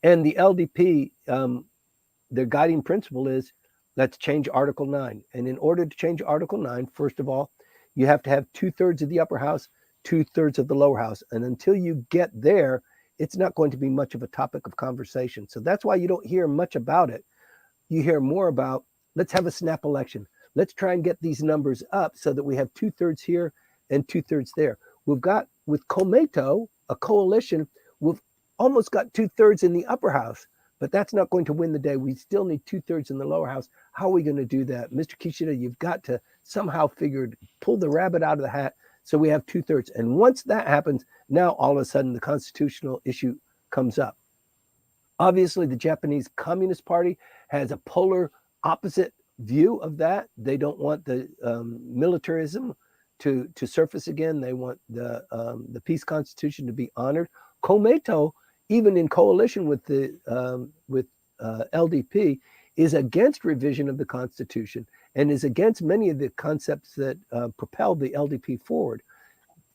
And the LDP, their guiding principle is let's change Article 9. And in order to change Article 9, first of all, you have to have 2/3 of the upper house, 2/3 of the lower house. And until you get there, it's not going to be much of a topic of conversation. So that's why you don't hear much about it. You hear more about let's have a snap election. Let's try and get these numbers up so that we have 2/3 here and 2/3 there. We've got with Komeito, a coalition, we've almost got 2/3 in the upper house, but that's not going to win the day. We still need 2/3 in the lower house. How are we going to do that? Mr. Kishida, you've got to somehow pull the rabbit out of the hat so we have 2/3. And once that happens, now all of a sudden the constitutional issue comes up. Obviously, the Japanese Communist Party has a polar opposite view of that. They don't want the militarism to surface again. They want the peace constitution to be honored. Komeito, even in coalition with the LDP, is against revision of the constitution and is against many of the concepts that propelled the LDP forward.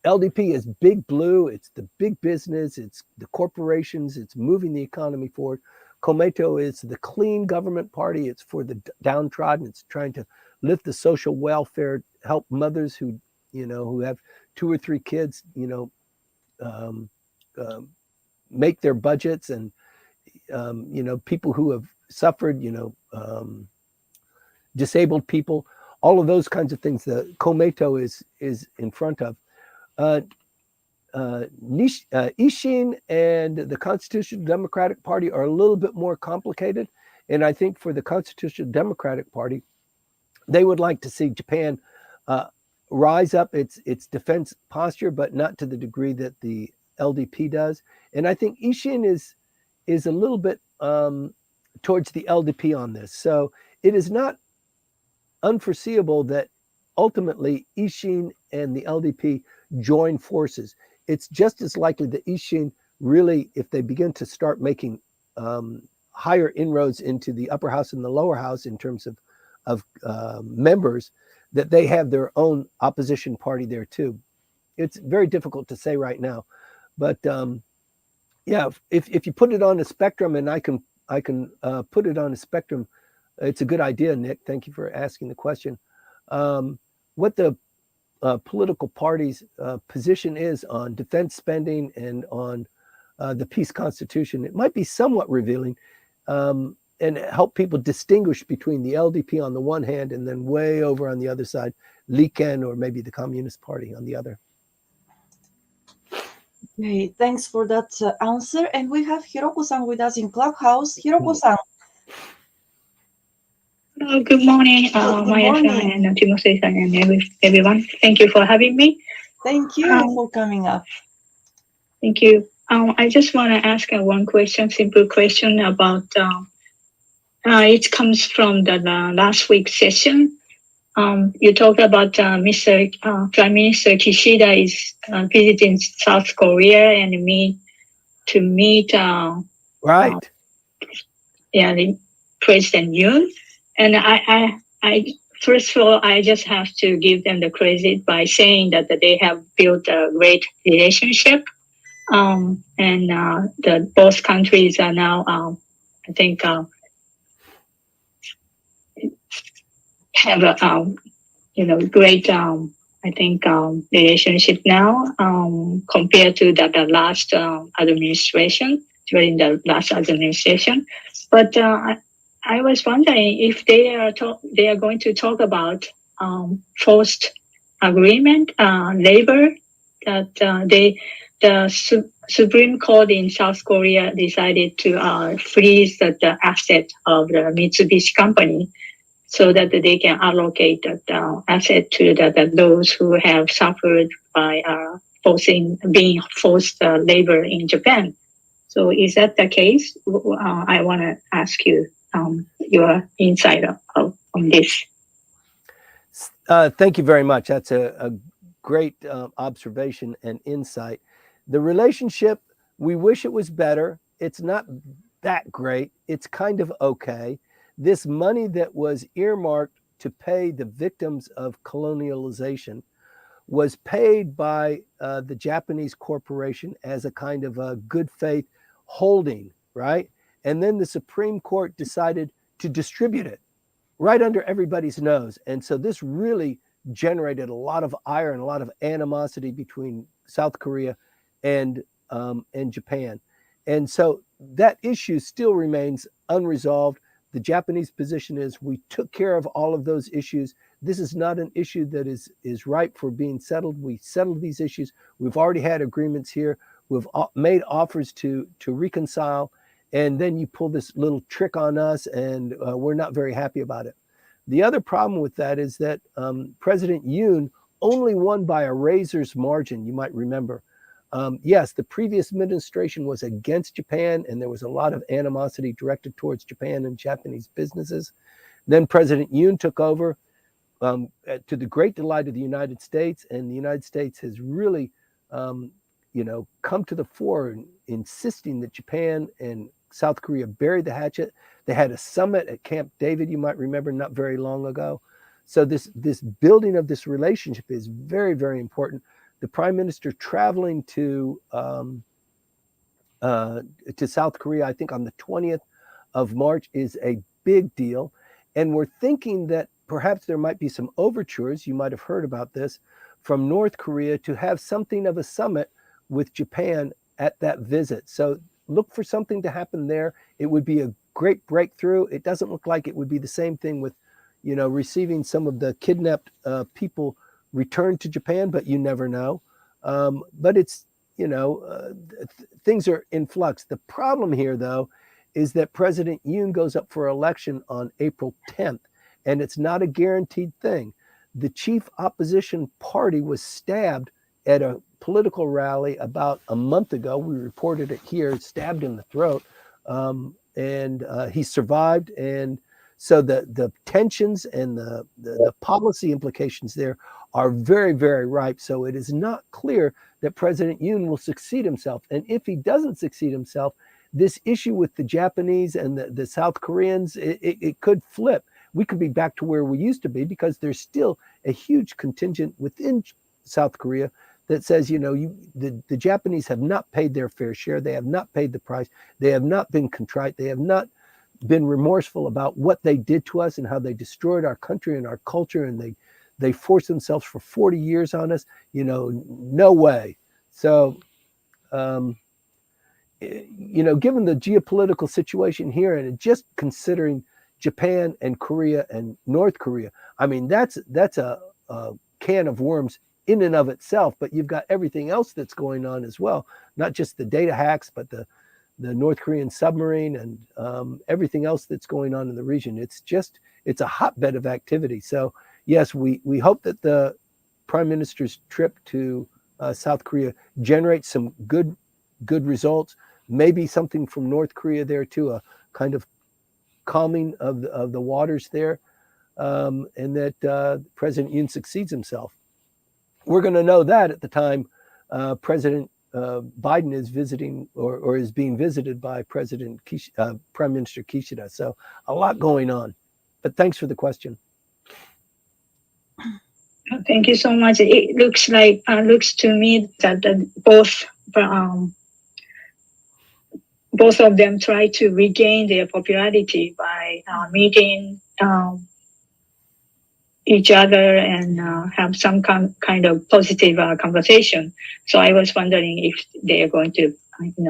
LDP is big blue. It's the big business. It's the corporations. It's moving the economy forward. Komeito is the clean government party. It's for the downtrodden. It's trying to lift the social welfare, help mothers who have 2 or 3 kids, make their budgets, and people who have suffered, disabled people, all of those kinds of things. The Komeito is in front of. Ishin and the Constitutional Democratic Party are a little bit more complicated. And I think for the Constitutional Democratic Party, they would like to see Japan rise up its defense posture, but not to the degree that the LDP does. And I think Ishin is a little bit towards the LDP on this. So it is not unforeseeable that ultimately Ishin and the LDP join forces. It's just as likely that Ishin really, if they begin to start making higher inroads into the upper house and the lower house in terms of members, that they have their own opposition party there too. It's very difficult to say right now, but if you put it on a spectrum, and I can put it on a spectrum, it's a good idea, Nick. Thank you for asking the question. What the political party's position is on defense spending and on the peace constitution, it might be somewhat revealing and help people distinguish between the LDP on the one hand and then way over on the other side, Liken or maybe the Communist Party on the other. Okay, thanks for that answer. And we have Hiroko-san with us in Clubhouse. Hiroko-san. Good morning, Good Maya-san morning. and Timothy-san and everyone. Thank you for having me. Thank you for coming up. Thank you. I just want to ask one simple question about, it comes from the last week's session. You talked about Prime Minister Kishida is visiting South Korea and to meet Right. President Yoon. And I first of all, I just have to give them the credit by saying that they have built a great relationship. And the both countries are now, I think, have a great, I think, relationship now compared to the last administration during the last administration. But I was wondering if they are going to talk about forced agreement, labor, that the Supreme Court in South Korea decided to freeze the asset of the Mitsubishi company so that they can allocate the asset to those who have suffered by being forced labor in Japan. So is that the case? I want to ask you your insight on this. Thank you very much. That's a great observation and insight. The relationship, we wish it was better. It's not that great. It's kind of okay. This money that was earmarked to pay the victims of colonialization was paid by the Japanese corporation as a kind of a good faith holding, right? And then the Supreme Court decided to distribute it right under everybody's nose. And so this really generated a lot of ire and a lot of animosity between South Korea and Japan. And so that issue still remains unresolved. The Japanese position is we took care of all of those issues. This is not an issue that is ripe for being settled. We settled these issues. We've already had agreements here. We've made offers to reconcile. And then you pull this little trick on us, and we're not very happy about it. The other problem with that is that President Yoon only won by a razor's margin, you might remember. Yes, the previous administration was against Japan, and there was a lot of animosity directed towards Japan and Japanese businesses. Then President Yoon took over to the great delight of the United States, and the United States has really come to the fore, insisting that Japan and South Korea buried the hatchet. They had a summit at Camp David, you might remember, not very long ago. So this building of this relationship is very, very important. The Prime Minister traveling to South Korea, I think on the 20th of March, is a big deal. And we're thinking that perhaps there might be some overtures, you might have heard about this, from North Korea to have something of a summit with Japan at that visit. So look for something to happen there. It would be a great breakthrough. It doesn't look like it would be the same thing with, receiving some of the kidnapped people returned to Japan, but you never know. But it's, things are in flux. The problem here, though, is that President Yoon goes up for election on April 10th, and it's not a guaranteed thing. The chief opposition party was stabbed at a political rally about a month ago. We reported it here, stabbed in the throat, and he survived. And so the tensions and the policy implications there are very, very ripe. So it is not clear that President Yoon will succeed himself. And if he doesn't succeed himself, this issue with the Japanese and the South Koreans, it could flip. We could be back to where we used to be, because there's still a huge contingent within South Korea that says, the Japanese have not paid their fair share. They have not paid the price. They have not been contrite. They have not been remorseful about what they did to us and how they destroyed our country and our culture. And they forced themselves for 40 years on us. No way. So, given the geopolitical situation here, and just considering Japan and Korea and North Korea, I mean, that's a can of worms in and of itself, but you've got everything else that's going on as well, not just the data hacks, but the North Korean submarine and everything else that's going on in the region. It's a hotbed of activity. So yes, we hope that the Prime Minister's trip to South Korea generates some good results, maybe something from North Korea there too, a kind of calming of the waters there, and that President Yoon succeeds himself. We're going to know that at the time President Biden is visiting or is being visited by Prime Minister Kishida. So a lot going on. But thanks for the question. Thank you so much. It looks to me that both of them try to regain their popularity by meeting each other and have some kind of positive conversation. So I was wondering if they are going to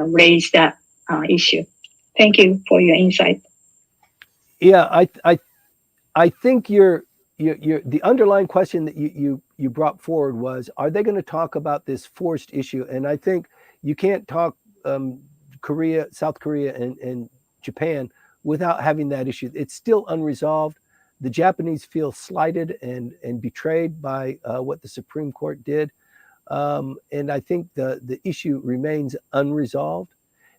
raise that issue. Thank you for your insight. Yeah, I think the underlying question that you brought forward was, are they going to talk about this forced issue? And I think you can't talk South Korea and Japan without having that issue. It's still unresolved. The Japanese feel slighted and betrayed by what the Supreme Court did. And I think the issue remains unresolved.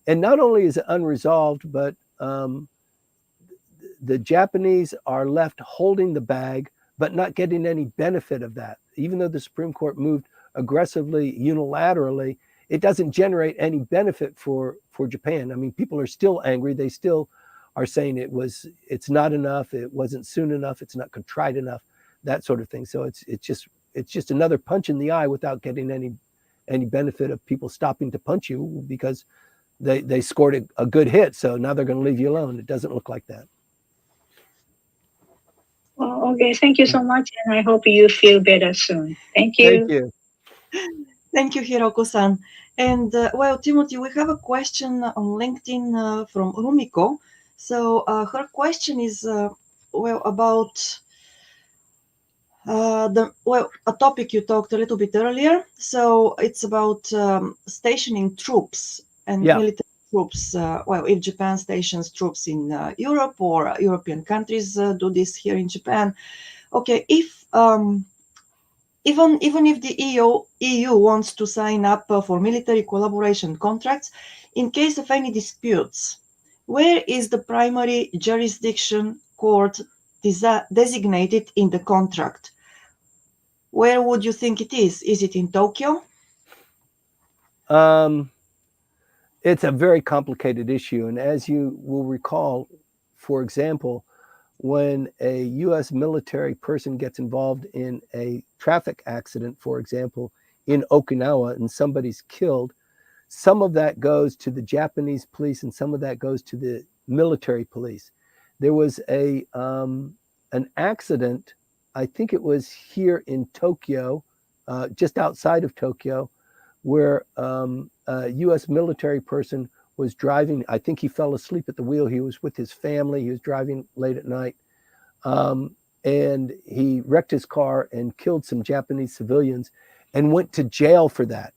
And not only is it unresolved, but the Japanese are left holding the bag, but not getting any benefit of that. Even though the Supreme Court moved aggressively, unilaterally, it doesn't generate any benefit for Japan. I mean, people are still angry. They still are saying it's not enough. It wasn't soon enough. It's not contrite enough, that sort of thing. So it's just another punch in the eye without getting any benefit of people stopping to punch you because they scored a good hit. So now they're going to leave you alone. It doesn't look like that. Well, okay, thank you so much, and I hope you feel better soon. Thank you. Thank you. Thank you, Hiroko-san. And well, Timothy, we have a question on LinkedIn from Rumiko. So her question is about a topic you talked a little bit earlier. So it's about stationing troops and military troops. If Japan stations troops in Europe or European countries do this here in Japan. Okay, if even if the EU wants to sign up for military collaboration contracts, in case of any disputes, where is the primary jurisdiction court designated in the contract? Where would you think it is? Is it in Tokyo? It's a very complicated issue. And as you will recall, for example, when a U.S. military person gets involved in a traffic accident, for example, in Okinawa, and somebody's killed, some of that goes to the Japanese police and some of that goes to the military police. There was an accident, I think it was here in Tokyo, just outside of Tokyo, where a U.S. military person was driving. I think he fell asleep at the wheel. He was with his family. He was driving late at night. And he wrecked his car and killed some Japanese civilians and went to jail for that.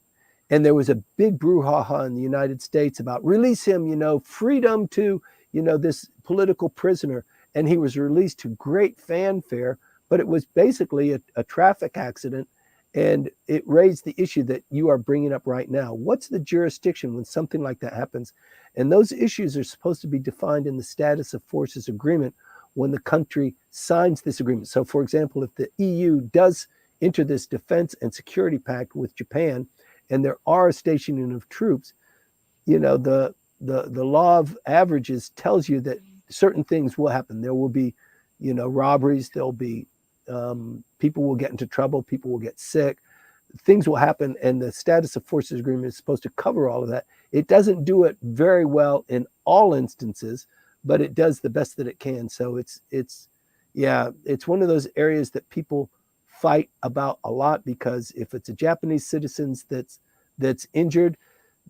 And there was a big brouhaha in the United States about release him, freedom to, this political prisoner. And he was released to great fanfare, but it was basically a traffic accident. And it raised the issue that you are bringing up right now. What's the jurisdiction when something like that happens? And those issues are supposed to be defined in the status of forces agreement when the country signs this agreement. So, for example, if the EU does enter this defense and security pact with Japan, and there are a stationing of troops, the law of averages tells you that certain things will happen. There will be, robberies. There'll be people will get into trouble. People will get sick. Things will happen, and the status of forces agreement is supposed to cover all of that. It doesn't do it very well in all instances, but it does the best that it can. So it's one of those areas that people fight about a lot, because if it's a Japanese citizen that's injured,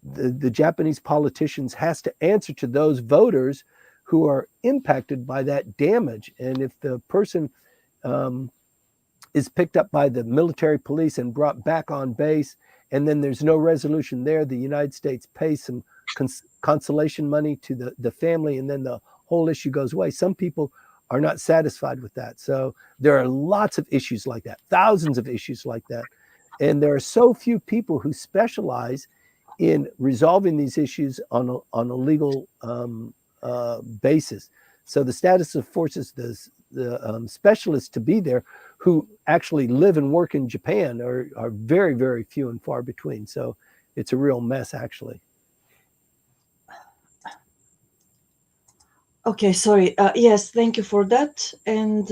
the Japanese politicians has to answer to those voters who are impacted by that damage. And if the person is picked up by the military police and brought back on base, and then there's no resolution there, the United States pays some consolation money to the family, and then the whole issue goes away. Some people are not satisfied with that. So there are lots of issues like that, thousands of issues like that. And there are so few people who specialize in resolving these issues on a legal basis. So the status of forces, the specialists to be there who actually live and work in Japan are very, very few and far between. So it's a real mess, actually. Okay, sorry. Yes, thank you for that. And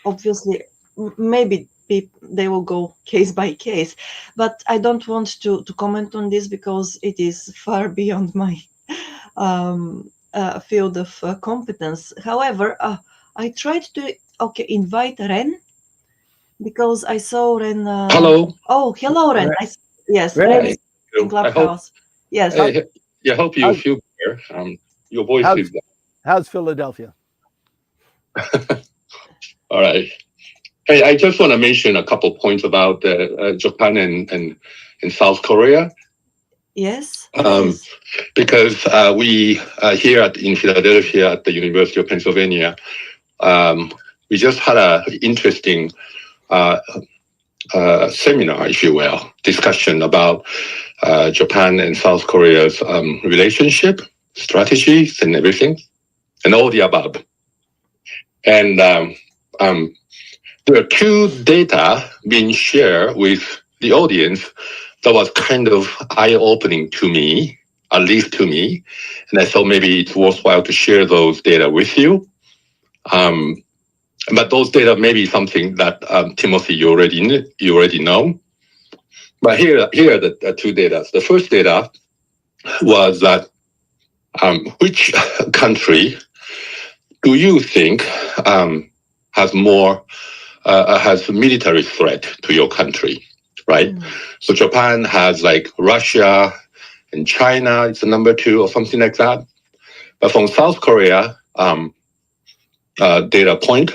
obviously, maybe they will go case by case, but I don't want to comment on this because it is far beyond my field of competence. However, I tried to invite Ren, because I saw Ren. Hello. Oh, hello, Ren. Yes, Ren is in Clubhouse. Yes. Yeah, I hope you feel better. Your voice is. How's Philadelphia? All right. Hey, I just want to mention a couple points about Japan and South Korea. Yes. Because we here in Philadelphia at the University of Pennsylvania, we just had an interesting seminar, if you will, discussion about Japan and South Korea's relationship, strategies, and everything, and all the above. And there are two data being shared with the audience that was kind of eye-opening to me, at least to me. And I thought maybe it's worthwhile to share those data with you. But those data may be something that, Timothy, you already know. But here are the two data. The first data was that which country do you think has more has military threat to your country, right? So Japan has like Russia and China, it's the number 2 or something like that. But from South Korea data point,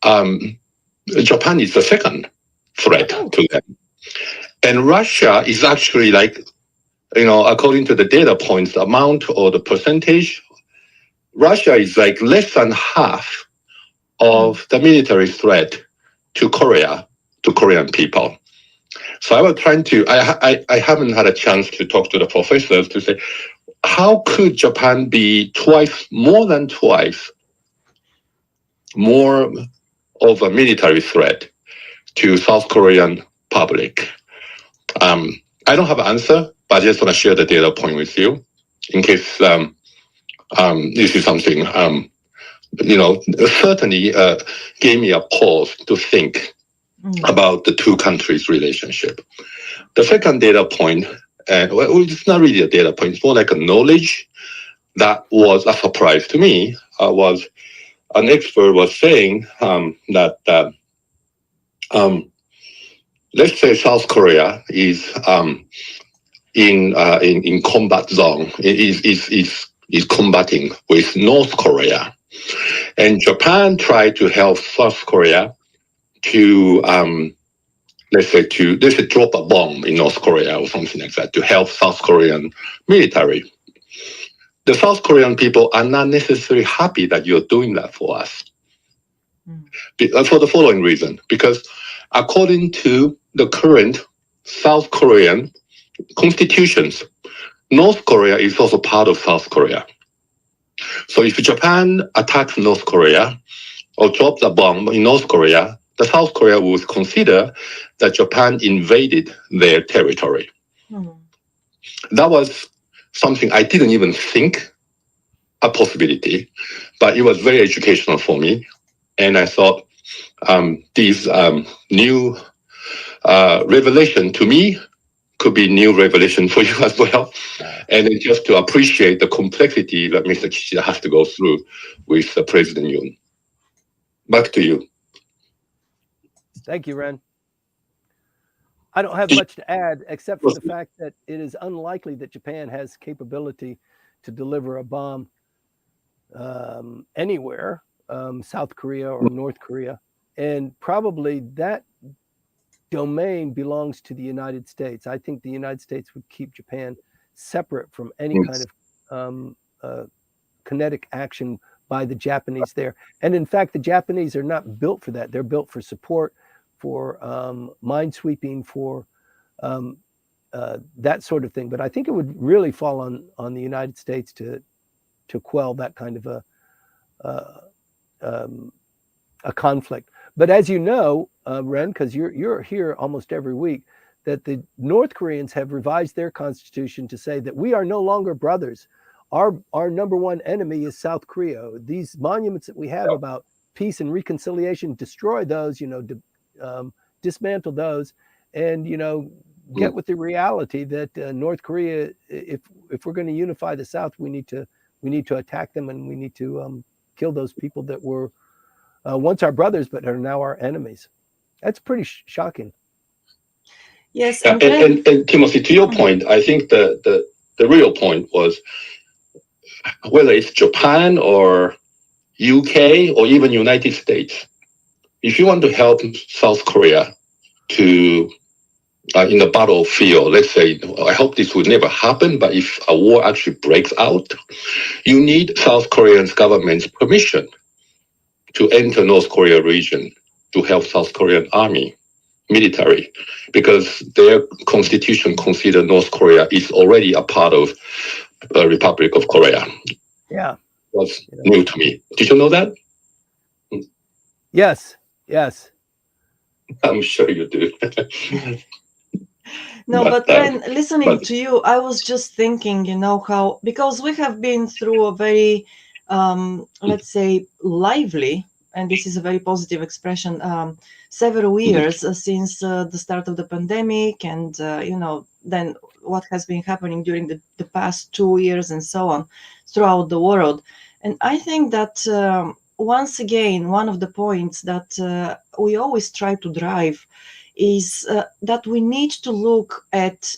Japan is the second threat to them. And Russia is actually like, according to the data points, the amount or the percentage, Russia is like less than half of the military threat to Korea, to Korean people. So I was trying to, I haven't had a chance to talk to the professors to say, how could Japan be more than twice more of a military threat to South Korean public? I don't have an answer, but I just want to share the data point with you in case this is something, certainly gave me a pause to think about the two countries' relationship. The second data point, and it's not really a data point, it's more like a knowledge that was a surprise to me, was an expert was saying that let's say South Korea is in combat zone, is combating with North Korea, and Japan tried to help South Korea to let's say drop a bomb in North Korea or something like that to help South Korean military. The South Korean people are not necessarily happy that you're doing that for us. For the following reason, because according to the current South Korean constitutions, North Korea is also part of South Korea. So if Japan attacks North Korea or drops a bomb in North Korea, the South Korea would consider that Japan invaded their territory. That was something I didn't even think a possibility, but it was very educational for me. And I thought these new revelation to me could be new revelation for you as well. And then just to appreciate the complexity that Mr. Kishida has to go through with President Yoon. Back to you. Thank you, Ren. I don't have much to add except for the fact that it is unlikely that Japan has capability to deliver a bomb anywhere, South Korea or North Korea. And probably that domain belongs to the United States. I think the United States would keep Japan separate from any kind of kinetic action by the Japanese there. And in fact, the Japanese are not built for that. They're built for support, for minesweeping, for that sort of thing. But I think it would really fall on the United States to quell that kind of a conflict. But as you know, Ren, because you're here almost every week, that the North Koreans have revised their constitution to say that we are no longer brothers. Our number one enemy is South Korea. These monuments that we have about peace and reconciliation, destroy those, dismantle those, and get with the reality that North Korea, if we're going to unify the South, we need to attack them, and we need to kill those people that were once our brothers but are now our enemies. That's pretty shocking. Yes, and Timothy, to your point, I think the the real point was whether it's Japan or UK or even United States, if you want to help South Korea to in the battlefield, let's say, I hope this would never happen, but if a war actually breaks out, you need South Korean government's permission to enter North Korea region to help South Korean army, military, because their constitution consider North Korea is already a part of the Republic of Korea. Yeah. Was new to me. Did you know that? Yes. Yes. I'm sure you do. No, but when listening to you, I was just thinking, how, because we have been through a very, let's say, lively, and this is a very positive expression, several years since the start of the pandemic, and, then what has been happening during the past 2 years and so on throughout the world. And I think that once again, one of the points that we always try to drive is that we need to look at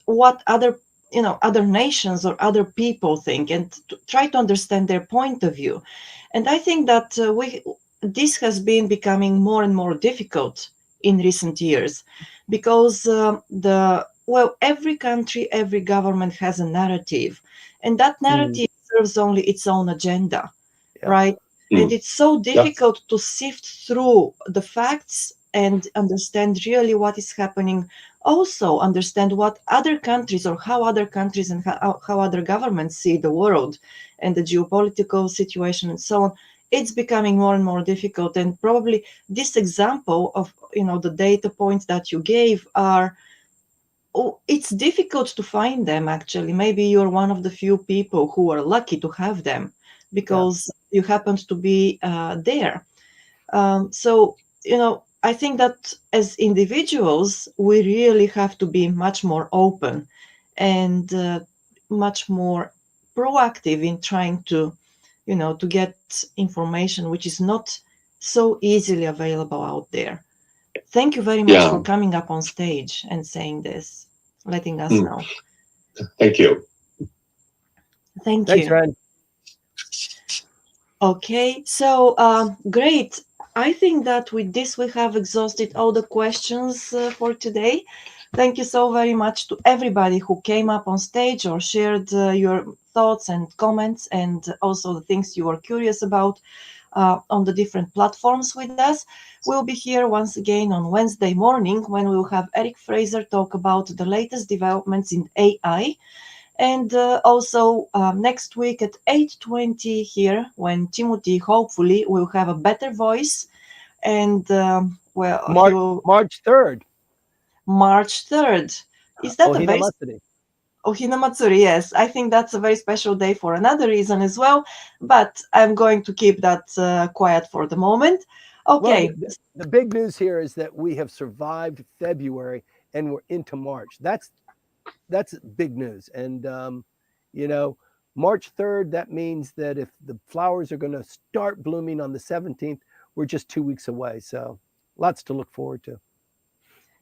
what other nations or other people think, and to try to understand their point of view. And I think that this has been becoming more and more difficult in recent years, because every country, every government has a narrative, and that narrative serves only its own agenda, right? And it's so difficult to sift through the facts and understand really what is happening. Also understand what other countries, or how other countries and how other governments see the world and the geopolitical situation and so on. It's becoming more and more difficult. And probably this example of, the data points that you gave are, it's difficult to find them, actually. Maybe you're one of the few people who are lucky to have them because you happened to be there. So, I think that as individuals, we really have to be much more open and much more proactive in trying to, to get information which is not so easily available out there. Thank you very much for coming up on stage and saying this, letting us know. Thank you. Thanks, you. Ren. Okay, so great. I think that with this, we have exhausted all the questions for today. Thank you so very much to everybody who came up on stage or shared your thoughts and comments, and also the things you are curious about on the different platforms with us. We'll be here once again on Wednesday morning, when we will have Eric Fraser talk about the latest developments in AI. And also next week at 8:20 here, when Timothy hopefully will have a better voice. And March 3rd. March 3rd. Is that Ohina Matsuri? Ohina Matsuri, yes. I think that's a very special day for another reason as well. But I'm going to keep that quiet for the moment. Okay. Well, the big news here is that we have survived February and we're into March. That's big news. And, March 3rd, that means that if the flowers are going to start blooming on the 17th, we're just 2 weeks away. So lots to look forward to.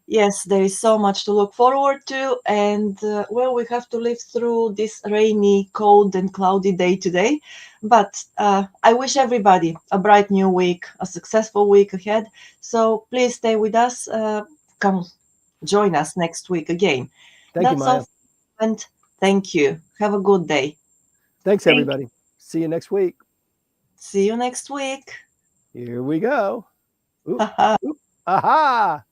Yes, there is so much to look forward to. And, we have to live through this rainy, cold, and cloudy day today. But I wish everybody a bright new week, a successful week ahead. So please stay with us. Come join us next week again. Thank you, Maya. All. And thank you. Have a good day. Thanks, everybody. See you next week. See you next week. Here we go. Ooh, ooh, aha.